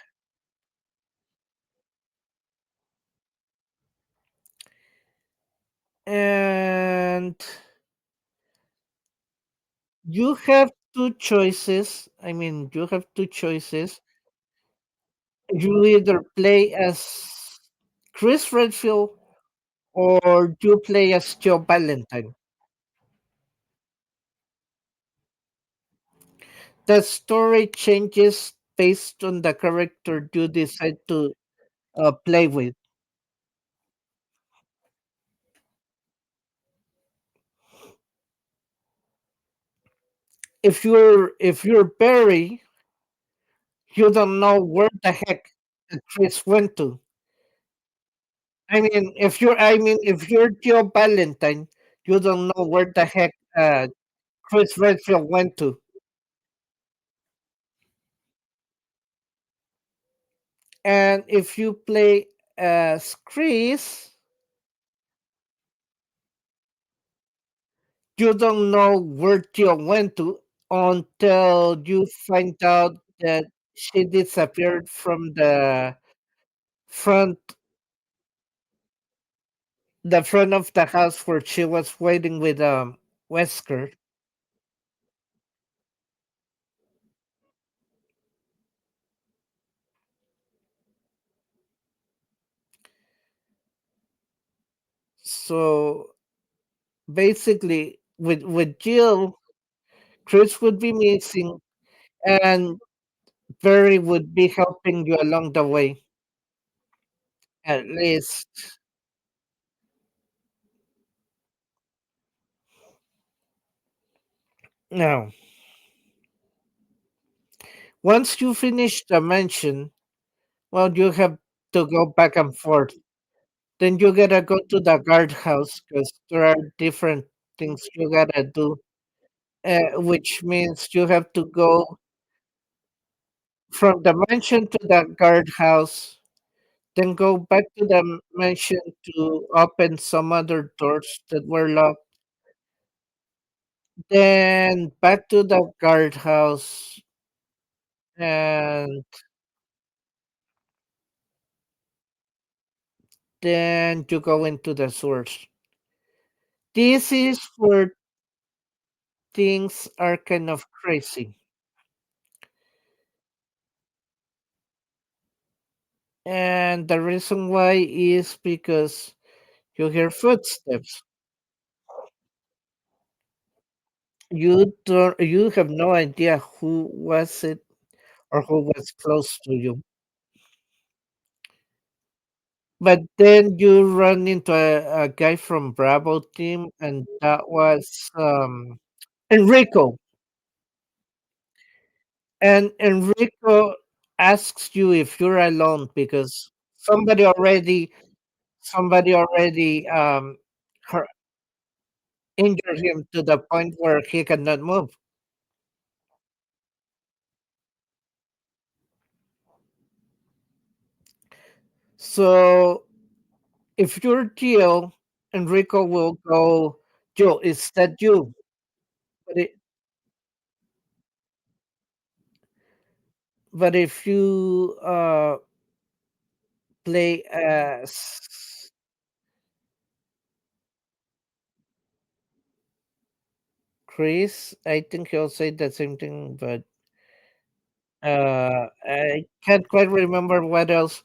And you have two choices. I mean, you have two choices. You either play as Chris Redfield or you play as Joe Valentine. The story changes based on the character you decide to play with. If you're Barry, you don't know where the heck Chris went to. I mean, if you're Joe Valentine, you don't know where the heck Chris Redfield went to. And if you play as Chris, you don't know where Jill went to until you find out that she disappeared from front the front of the house where she was waiting with Wesker. So basically with Jill, Chris would be missing, and Barry would be helping you along the way, at least. Now, once you finish the mansion, well, you have to go back and forth. Then you gotta go to the guardhouse because there are different things you gotta do, which means you have to go from the mansion to the guardhouse, then go back to the mansion to open some other doors that were locked, then back to the guardhouse, and then you go into the sewers. This is where things are kind of crazy. And the reason why is because you hear footsteps. You have no idea who was it or who was close to you. But then you run into a guy from Bravo team, and that was Enrico. And Enrico asks you if you're alone because somebody already hurt, injured him to the point where he cannot move. So if you're Gio, Enrico will go, Joe, is that you? But it, but if you play as Chris, I think he'll say the same thing, but I can't quite remember what else.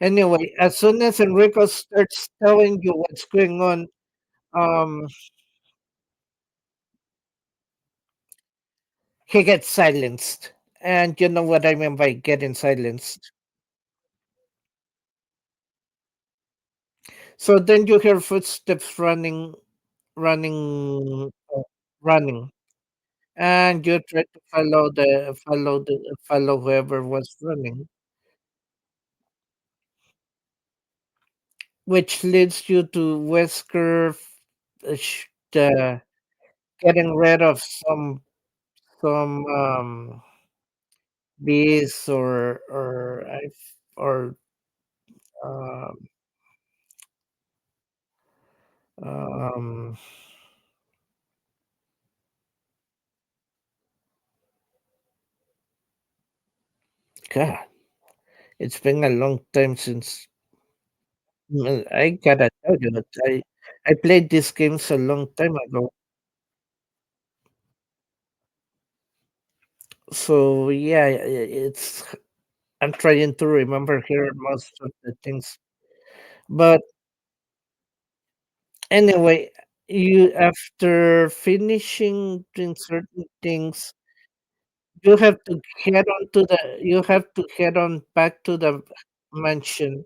Anyway, as soon as Enrico starts telling you what's going on, um, he gets silenced. And you know what I mean by getting silenced. So then you hear footsteps running, running, and you try to follow whoever was running, which leads you to Wesker, the getting rid of some bees or um, um, God, it's been a long time since. Well, I gotta tell you that I played these games a long time ago. So yeah, it's I'm trying to remember here most of the things. But anyway, you after finishing doing certain things, you have to head on back to the mansion,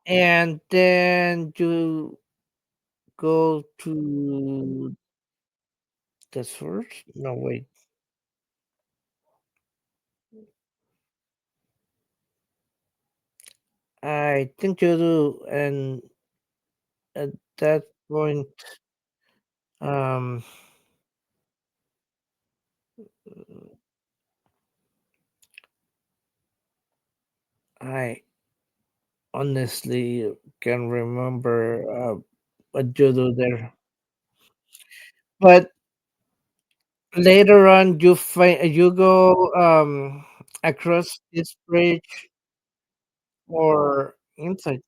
and then you go to the source. No, wait. I think you do, and at that point, um, I honestly can remember what you do there. But later on, you go across this bridge or inside,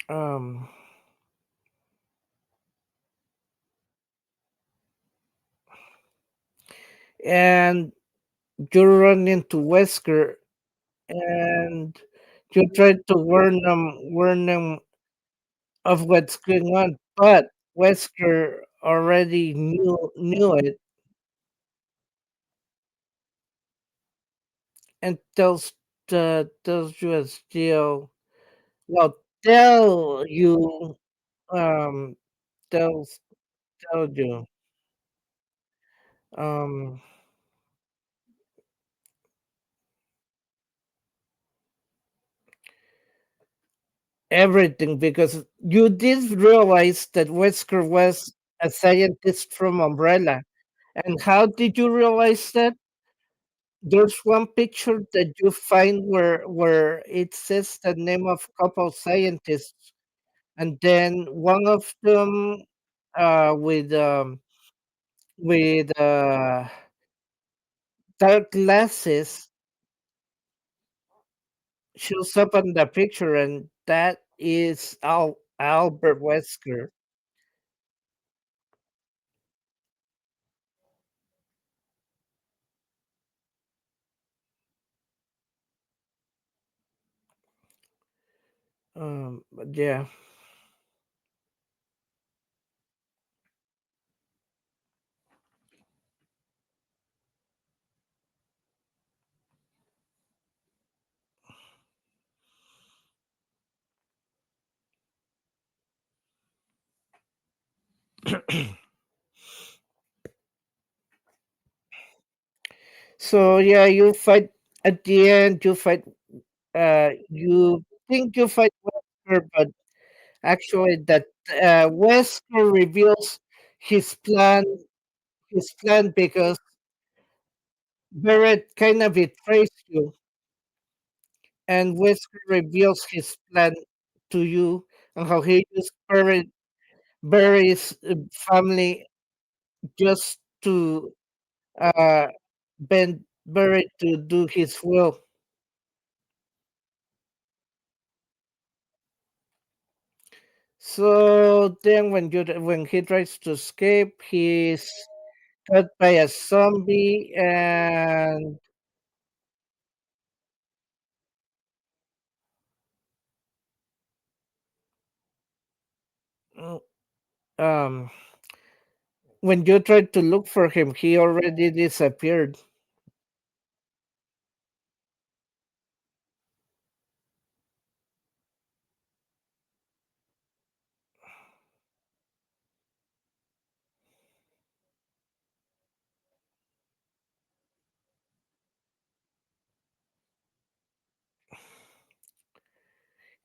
um, and you run into Wesker, and you try to warn them of what's going on, but Wesker already knew it and tells you as deal. Well, tell you um tells tell you um everything because you did realize that Wesker was a scientist from Umbrella. And how did you realize that? There's one picture that you find where it says the name of couple scientists, and then one of them with dark glasses shows up on the picture, and that is Albert Wesker. But yeah. So yeah, you fight at the end. You fight. You think you fight Wesker, but actually, that Wesker reveals his plan. His plan because Barrett kind of betrays you, and Wesker reveals his plan to you and how he used Barry's family just to uh, bend Barry to do his will. So then, when he tries to escape, he's caught by a zombie, and mm, um, when you try to look for him, he already disappeared.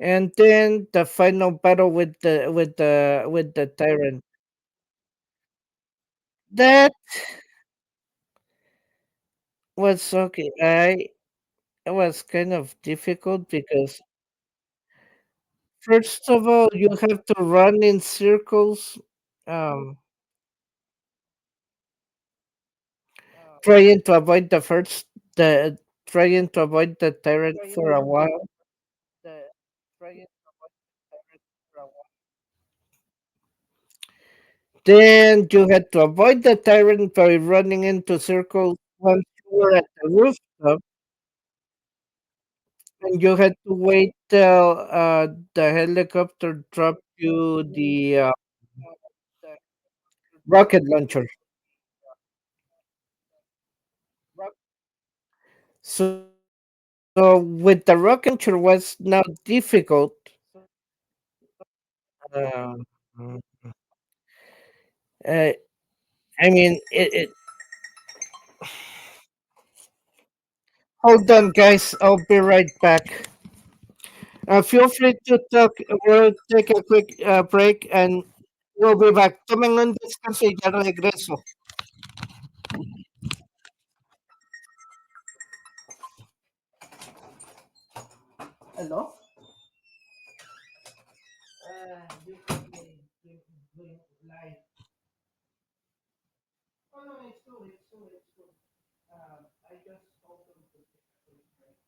And then the final battle with the tyrant. That was okay. It was kind of difficult because first of all you have to run in circles, um, trying to avoid the trying to avoid the tyrant for a while. The trying to avoid the tyrant for a while. Then you had to avoid the tyrant by running into circles once you were at the rooftop, and you had to wait till the helicopter dropped you the rocket launcher. So, so with the rocket launcher was now difficult. Um, uh, I mean, hold on, guys. I'll be right back. Feel free to talk. We'll take a quick break and we'll be back. Tomen un descanso y ya regreso. Hello? You can be live. Oh, no, it's cool. It's cool. It's cool. I just told them to take a quick break.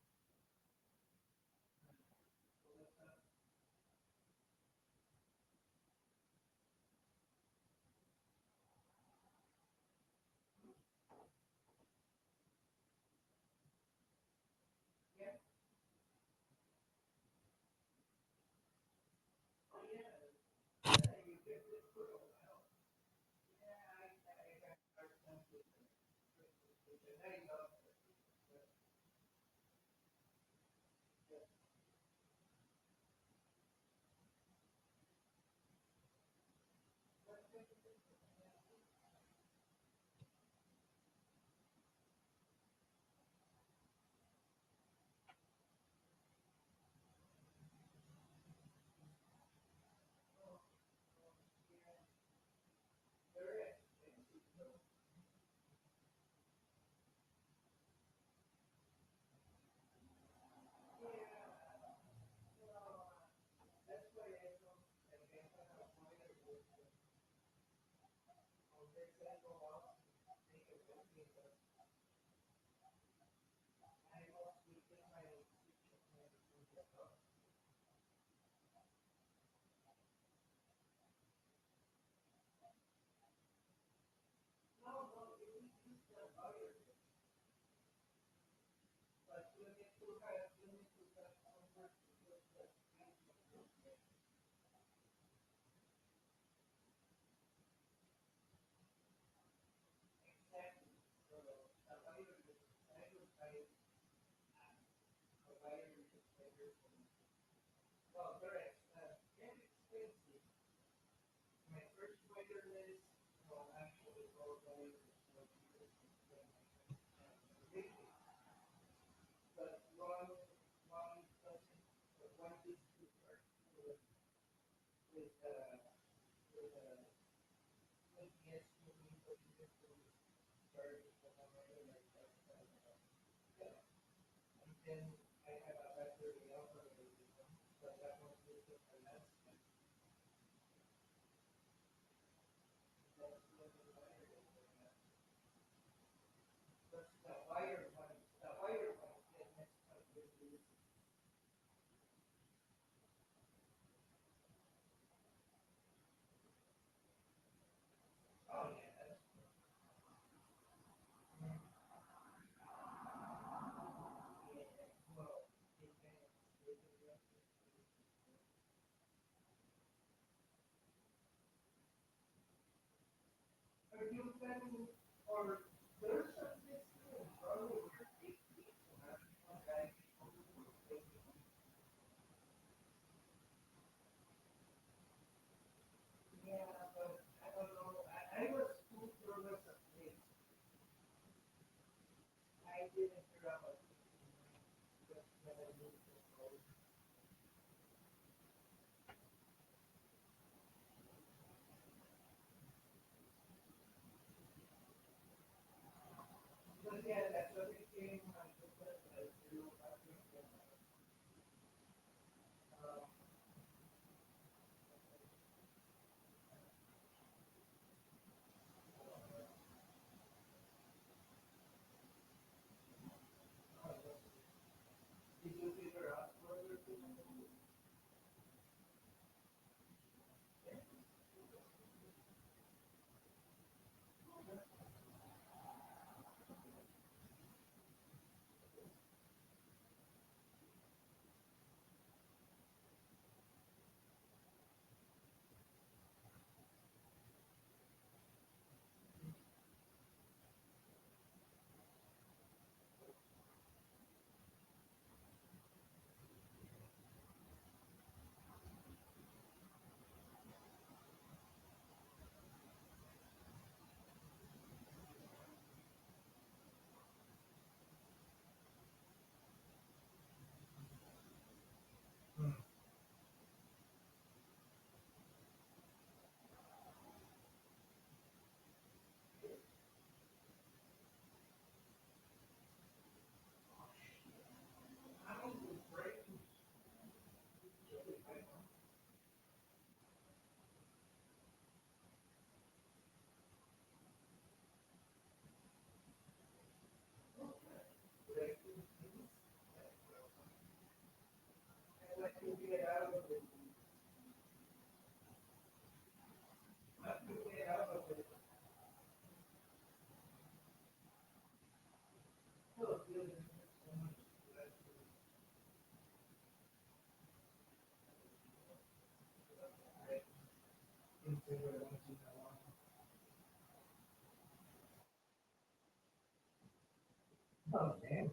Oh, damn.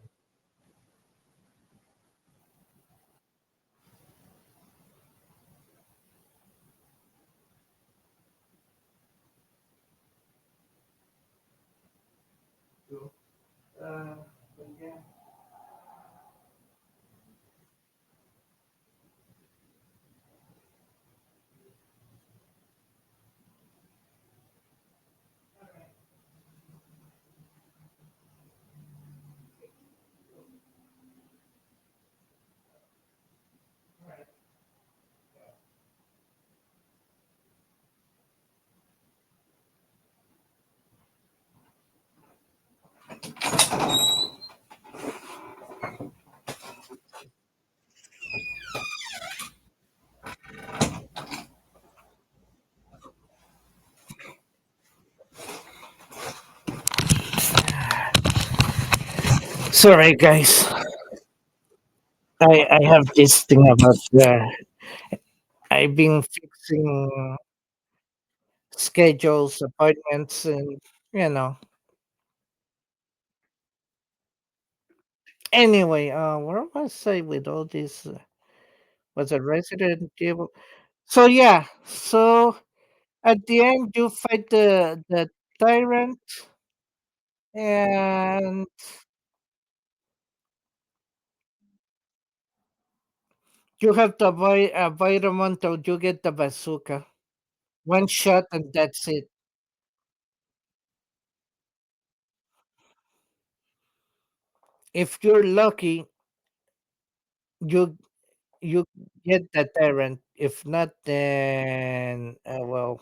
Cool. But yeah. Sorry, guys. I have this thing about I've been fixing schedules, appointments, and you know. Anyway, where was I with all this? Was a Resident Evil? So yeah, so at the end you fight the tyrant, and you have to avoid him until you get the bazooka. One shot and that's it. If you're lucky, you you get the tyrant. If not, then well,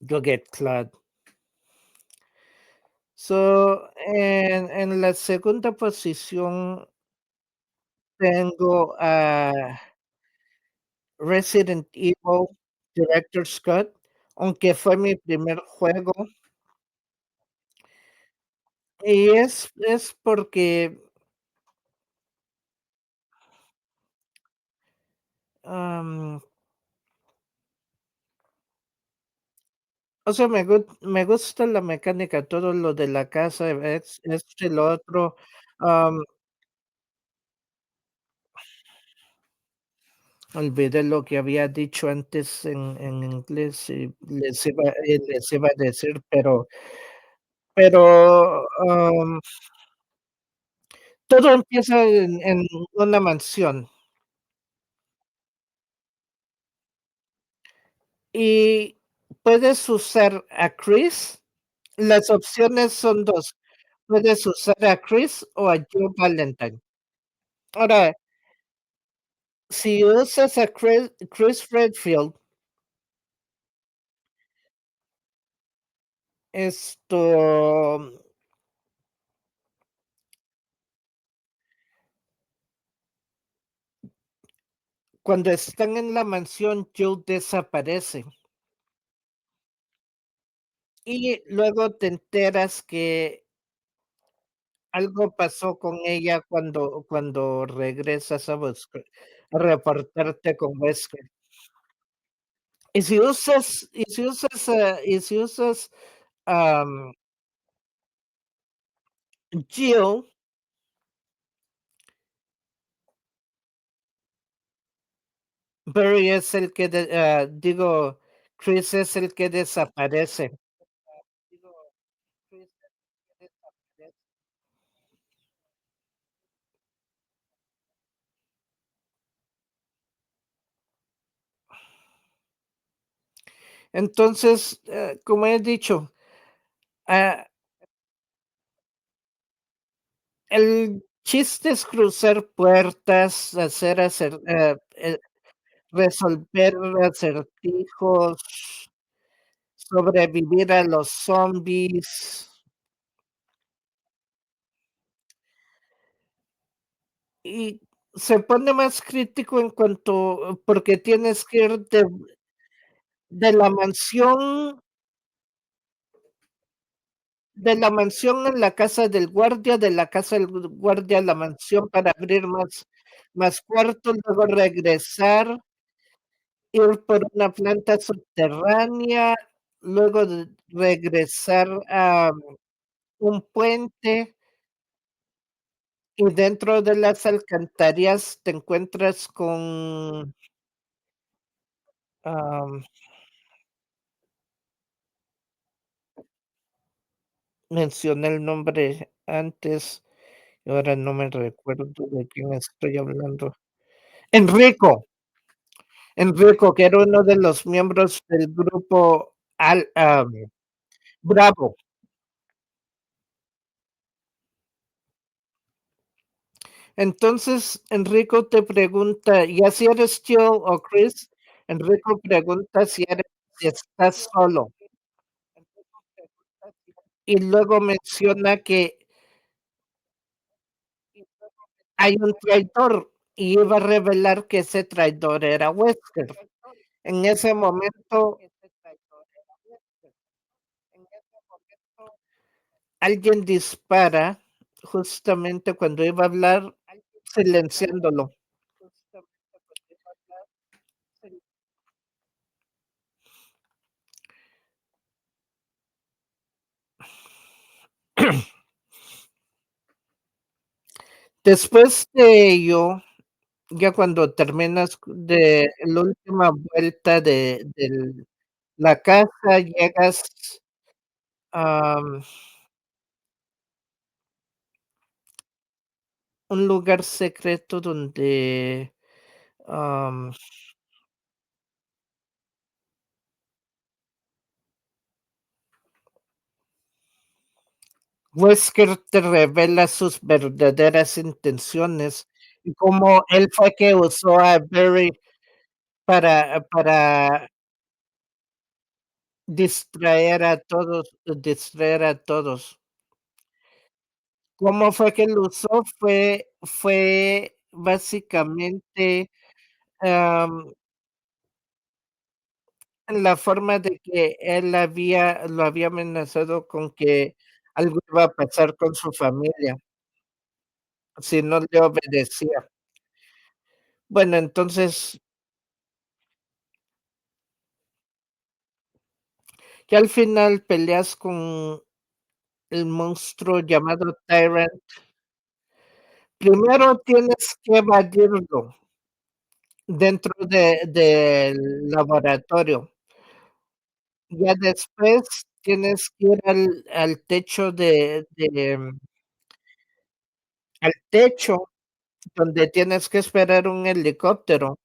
you get clad. So, en la segunda posición tengo a Resident Evil Director's Cut, aunque fue mi primer juego, y es porque, am, o sea, me gusta la mecánica, todo lo de la casa, es esto y lo otro, am, olvidé lo que había dicho antes en inglés y les iba a decir, pero todo empieza en una mansión, y puedes usar a Chris. Las opciones son 2. Puedes usar a Chris o a Joe Valentine. Ahora, si usas a Chris Redfield, esto, cuando están en la mansión, Joe desaparece, y luego te enteras que algo pasó con ella cuando regresas a reportarte con Wesker. Y si usas, am, Jill, Barry es el que digo, Chris es el que desaparece. Digo, Chris es el que desaparece. Entonces, como he dicho, ah, el chiste es cruzar puertas, resolver acertijos, sobrevivir a los zombies, y se pone más crítico en cuanto porque tienes que ir de la mansión en la casa del guardia, de la casa del guardia a la mansión para abrir más cuartos, luego regresar, ir por una planta subterránea, luego regresar a un puente, y dentro de las alcantarillas te encuentras con, am, mencioné el nombre antes y ahora no me recuerdo de quién estoy hablando. Enrico. Enrico, que era uno de los miembros del grupo Bravo. Entonces, Enrico te pregunta, ¿ya si eres Jill o Chris? Enrico pregunta si estás solo. Y luego menciona que hay un traidor y iba a revelar que ese traidor era Wesker. En ese momento alguien dispara justamente cuando iba a hablar, silenciándolo. Después de ello, ya cuando terminas de la última vuelta de la casa, llegas a un lugar secreto donde, am, Wesker te revela sus verdaderas intenciones y cómo él fue que usó a Barry para distraer a todos. ¿Cómo fue que lo usó? Fue básicamente, am, en la forma de que él lo había amenazado con que algo iba a pasar con su familia si no le obedecía. Bueno, entonces, ya al final peleas con el monstruo llamado Tyrant. Primero tienes que evadirlo dentro del laboratorio. Ya después tienes que ir al techo al techo donde tienes que esperar un helicóptero,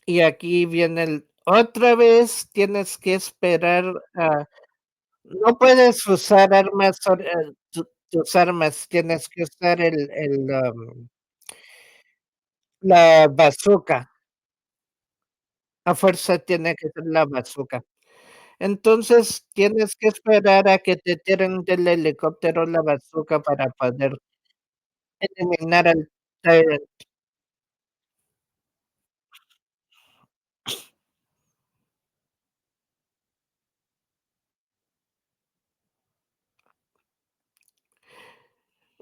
y aquí viene el otra vez tienes que esperar no puedes usar armas tus armas, tienes que usar la bazooka, a fuerza tiene que ser la bazooka. Entonces, tienes que esperar a que te tiren del helicóptero la bazooka para poder eliminar al Tyrant.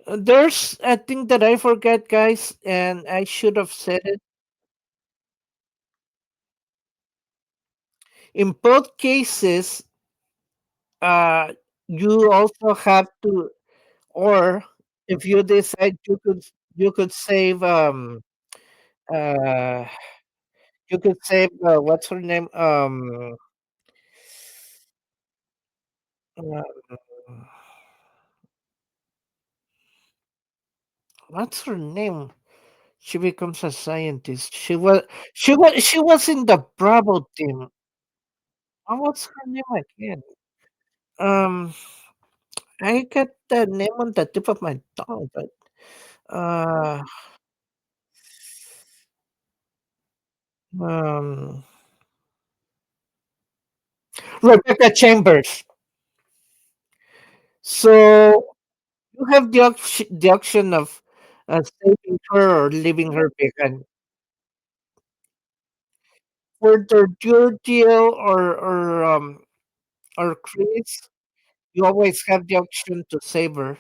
There's a thing that I forgot, guys, and I should have said it. In both cases, uh, you also have to, or if you decide you could save, uh, you could save, what's her name? Uh, what's her name? She becomes a scientist. She was in the Bravo team. What's her name again? Um, I got the name on the tip of my tongue, but uh, um, Rebecca Chambers. So you have the option of saving her or leaving her behind. Whether you're Jill or Chris, you always have the option to save her.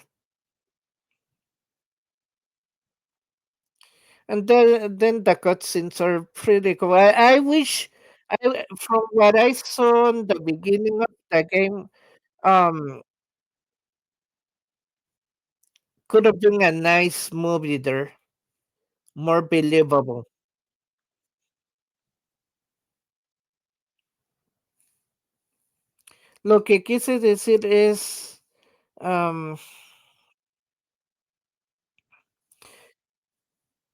And then the cutscenes are pretty cool. I wish from what I saw in the beginning of the game, um, could have been a nice movie there, more believable. Lo que quise decir es, am,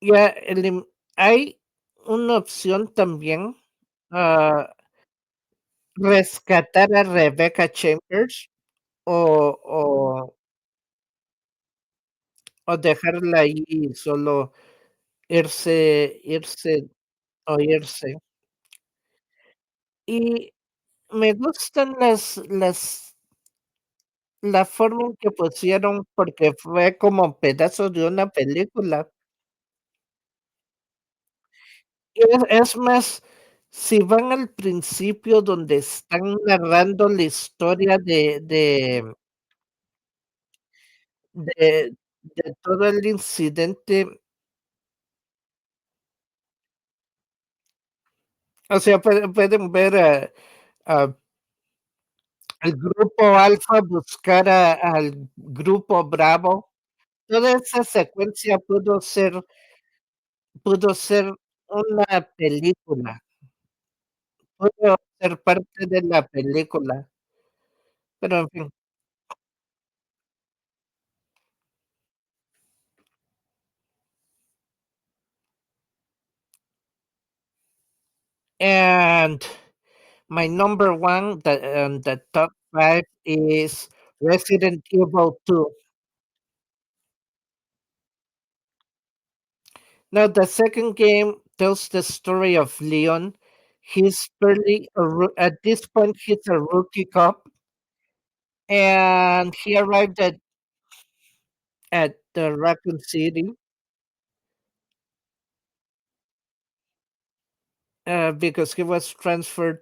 ya hay una opción también, ah, rescatar a Rebecca Chambers o o o dejarla ahí y solo irse o irse. Y me gustan la forma en que pusieron, porque fue como pedazos de una película. Y es más, Si van al principio donde están narrando la historia de todo el incidente, o sea, pueden ver a al grupo Alfa buscar al grupo Bravo. Toda esa secuencia pudo ser una película, pudo ser parte de la película, pero en fin. And my number 1, the top 5 is Resident Evil 2. Now, the second game tells the story of Leon. He's barely at this point, he's a rookie cop, and he arrived at the Raccoon City because he was transferred,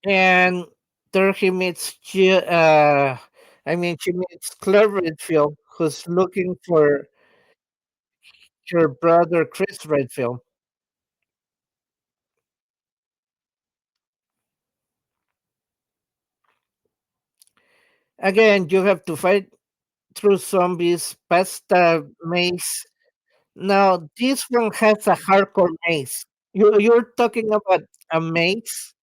and there he meets she meets Claire Redfield, who's looking for her brother Chris Redfield. Again, you have to fight through zombies, past the maze. Now, this one has a hardcore maze. You're talking about a maze.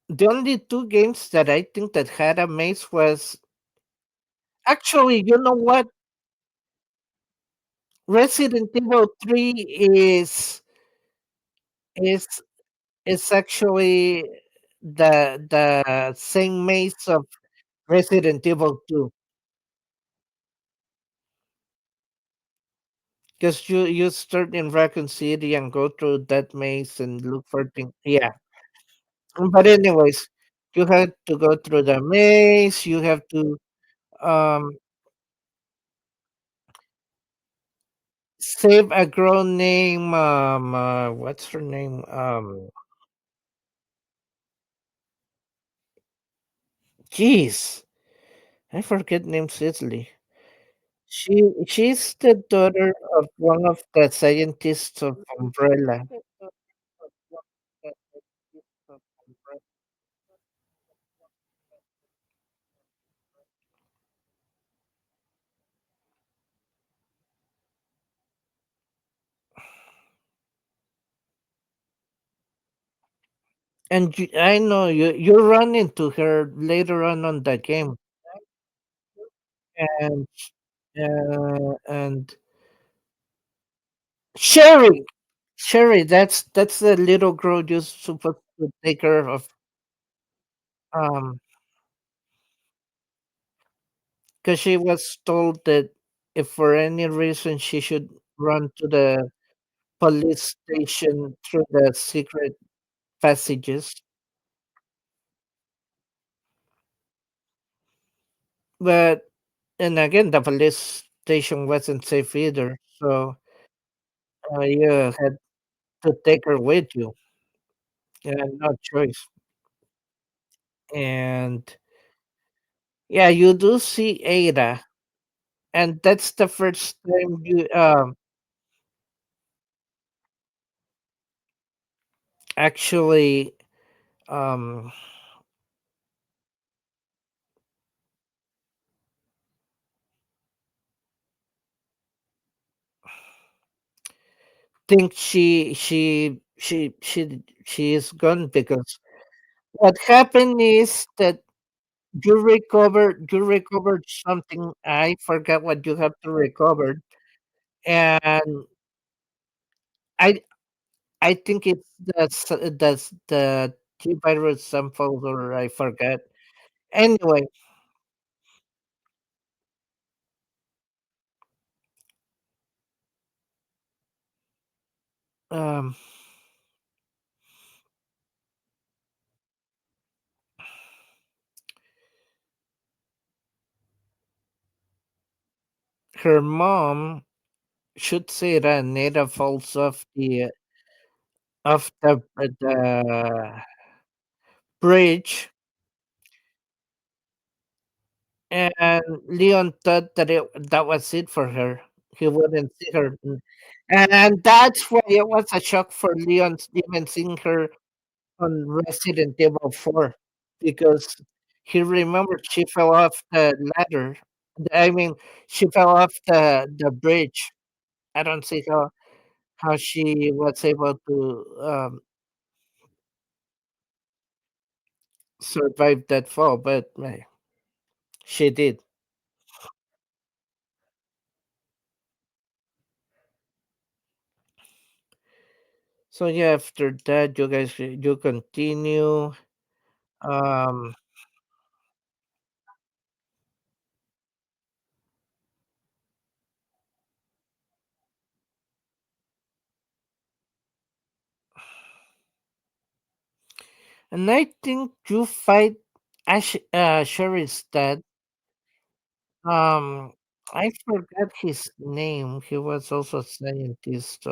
The only two games that I think that had a maze was actually, you know what? Resident Evil 3 is is actually the same maze of Resident Evil 2. Because you start in Raccoon City and go through that maze and look for things. Yeah. But anyways, you have to go through the maze. You have to um, save a girl named what's her name? Jeez, I forget names easily. She's the daughter of one of the scientists of Umbrella. And I know you run into her later on the game, and and Sherry, Sherry, that's the little girl you're supposed to take care of, um, because she was told that if for any reason she should run to the police station through the secret passages. But and again, the police station wasn't safe either, so you had to take her with you. You had no choice. And yeah, you do see Ada, and that's the first time you actually um think she is gone because what happened is that you recovered something. I forgot what you have to recover, and I I think it's the T virus sample, or I forgot. Anyway, um, her mom shoots Ranera falls off the bridge, and Leon thought that that was it for her. He wouldn't see her, and that's why it was a shock for Leon even seeing her on Resident Evil 4, because he remembered she fell off the ladder. I mean, she fell off the bridge. I don't see how she was able to survive that fall, but she did. So yeah, after that, you guys you continue. Um, and I think you fight Sherry's dad. Um, I forgot his name. He was also a scientist.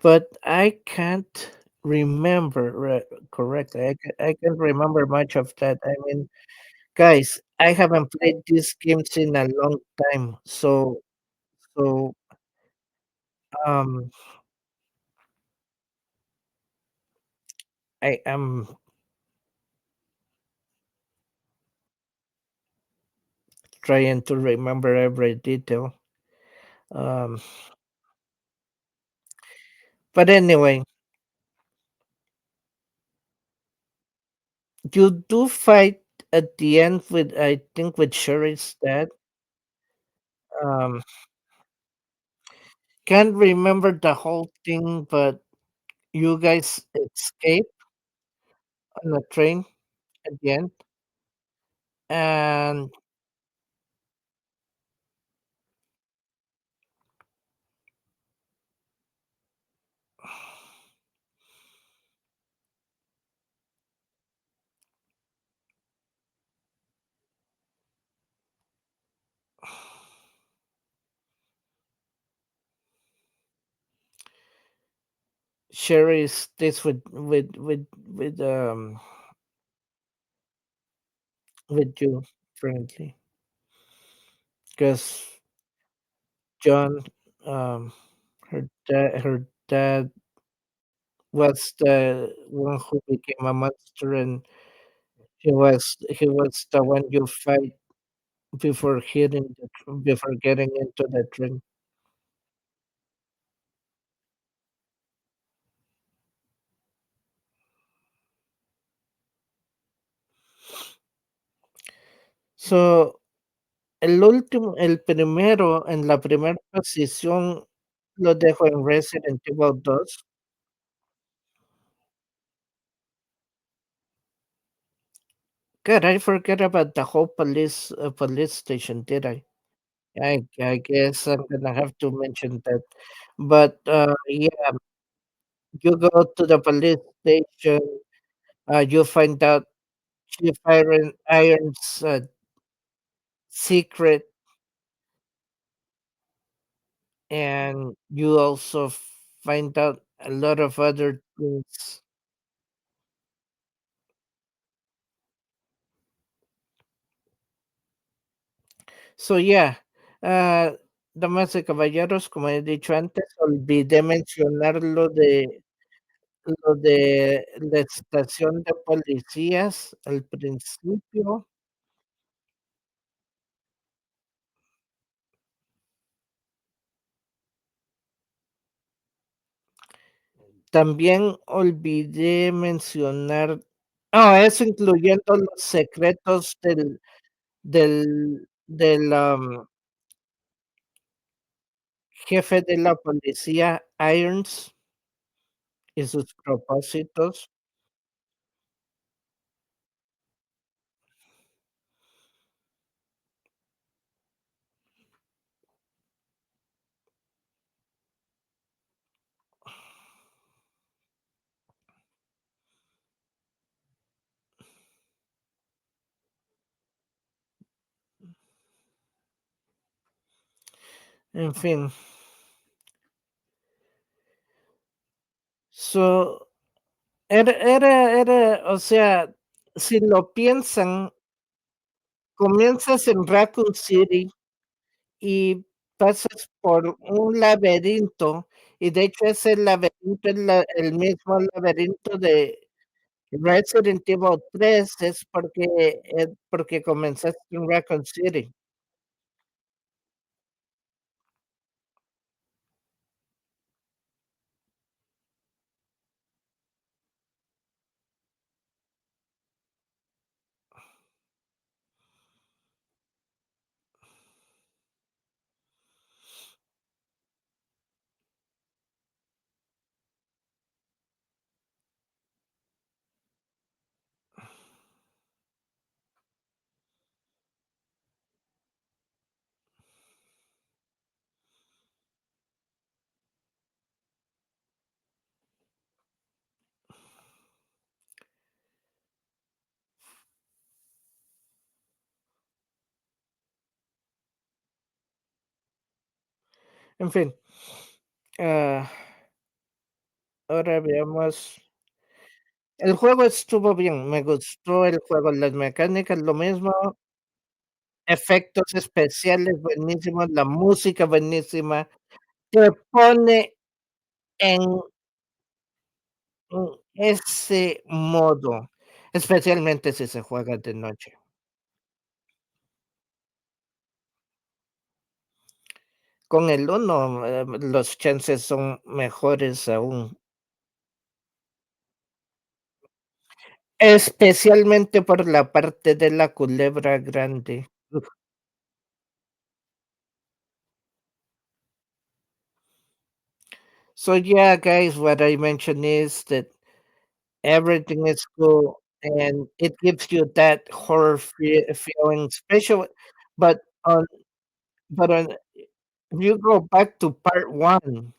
But I can't remember correctly. I can't remember much of that. I mean, guys, I haven't played these games in a long time, so um, I am trying to remember every detail. Um, but anyway, you do fight at the end with I think with Sherry's dad. Um, can't remember the whole thing, but you guys escape on a train at the end, and Sherry stays with you friendly because John, um, her dad was the one who became a monster, and he was the one you fight before before getting into the train. So el primero en la primera posición lo dejo en Resident Evil 2. God, I forget about the whole police station, did I? I guess I'm gonna have to mention that. But, yeah, you go to the police station, you find out Chief Iron's, secret, and you also find out a lot of other things. So, yeah, damas y caballeros, como he dicho antes, olvidé mencionar lo de la estación de policías al principio. También olvidé mencionar eso incluyendo los secretos del jefe de la policía, Irons, y sus propósitos. En fin, so, o sea, si lo piensan, comienzas en Raccoon City y pasas por un laberinto, y de hecho ese laberinto es el mismo laberinto de Resident Evil 3, es porque comenzaste en Raccoon City. En fin, ah, ahora veamos. El juego estuvo bien, me gustó el juego, las mecánicas lo mismo, efectos especiales buenísimos, la música buenísima, te pone en ese modo, especialmente si se juega de noche. Con el uno los chances son mejores aún, especialmente por la parte de la culebra grande. Uf. So, yeah, guys, what I mentioned is that everything is cool, and it gives you that horror feeling, special but on on if you go back to part 1,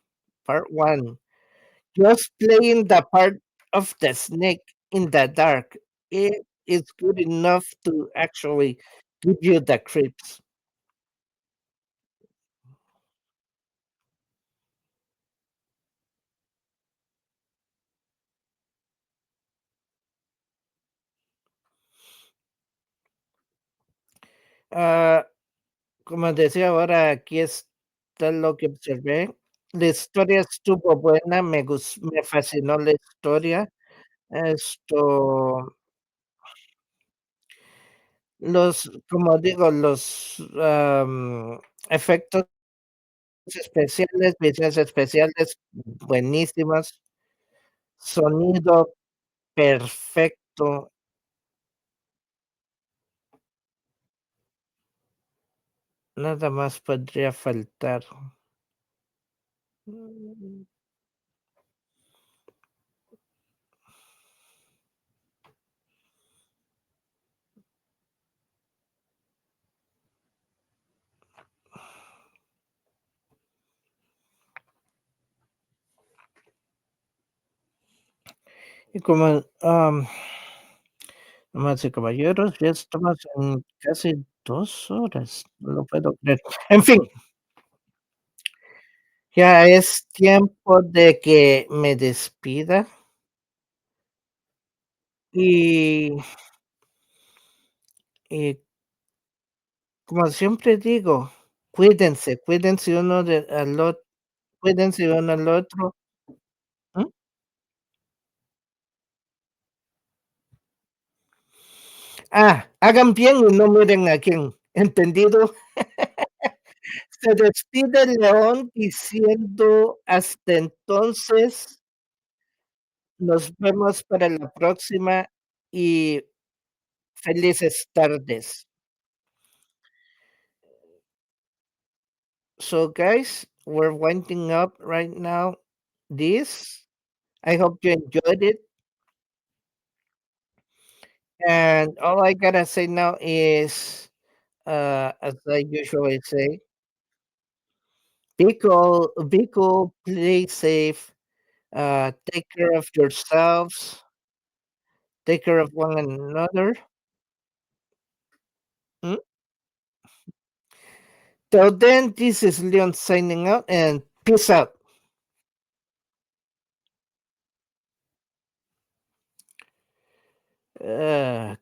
just playing the part of the snake in the dark, it is good enough to actually give you the creeps. Ah, como decía ahora, aquí está lo que observé. La historia estuvo buena, me fascinó la historia. Esto, como digo, efectos especiales, visiones especiales buenísimas, sonido perfecto, nada más podría faltar. Mm, y como, damas y caballeros, ya estamos en casi 2 horas, no lo puedo creer. En fin, ya es tiempo de que me despida y y como siempre digo, cuídense uno de al otro, cuídense uno al otro. ¿Mm? Hagan bien y no miren a quién, ¿entendido? Se despide el león diciendo: "Hasta entonces, nos vemos para la próxima y felices tardes". So, guys, we're winding up right now this. I hope you enjoyed it, and all I gotta say now is, as I usually say, be cool, play safe, take care of yourselves, take care of one another. Mm? So then this is Leon signing out and peace out. Okay.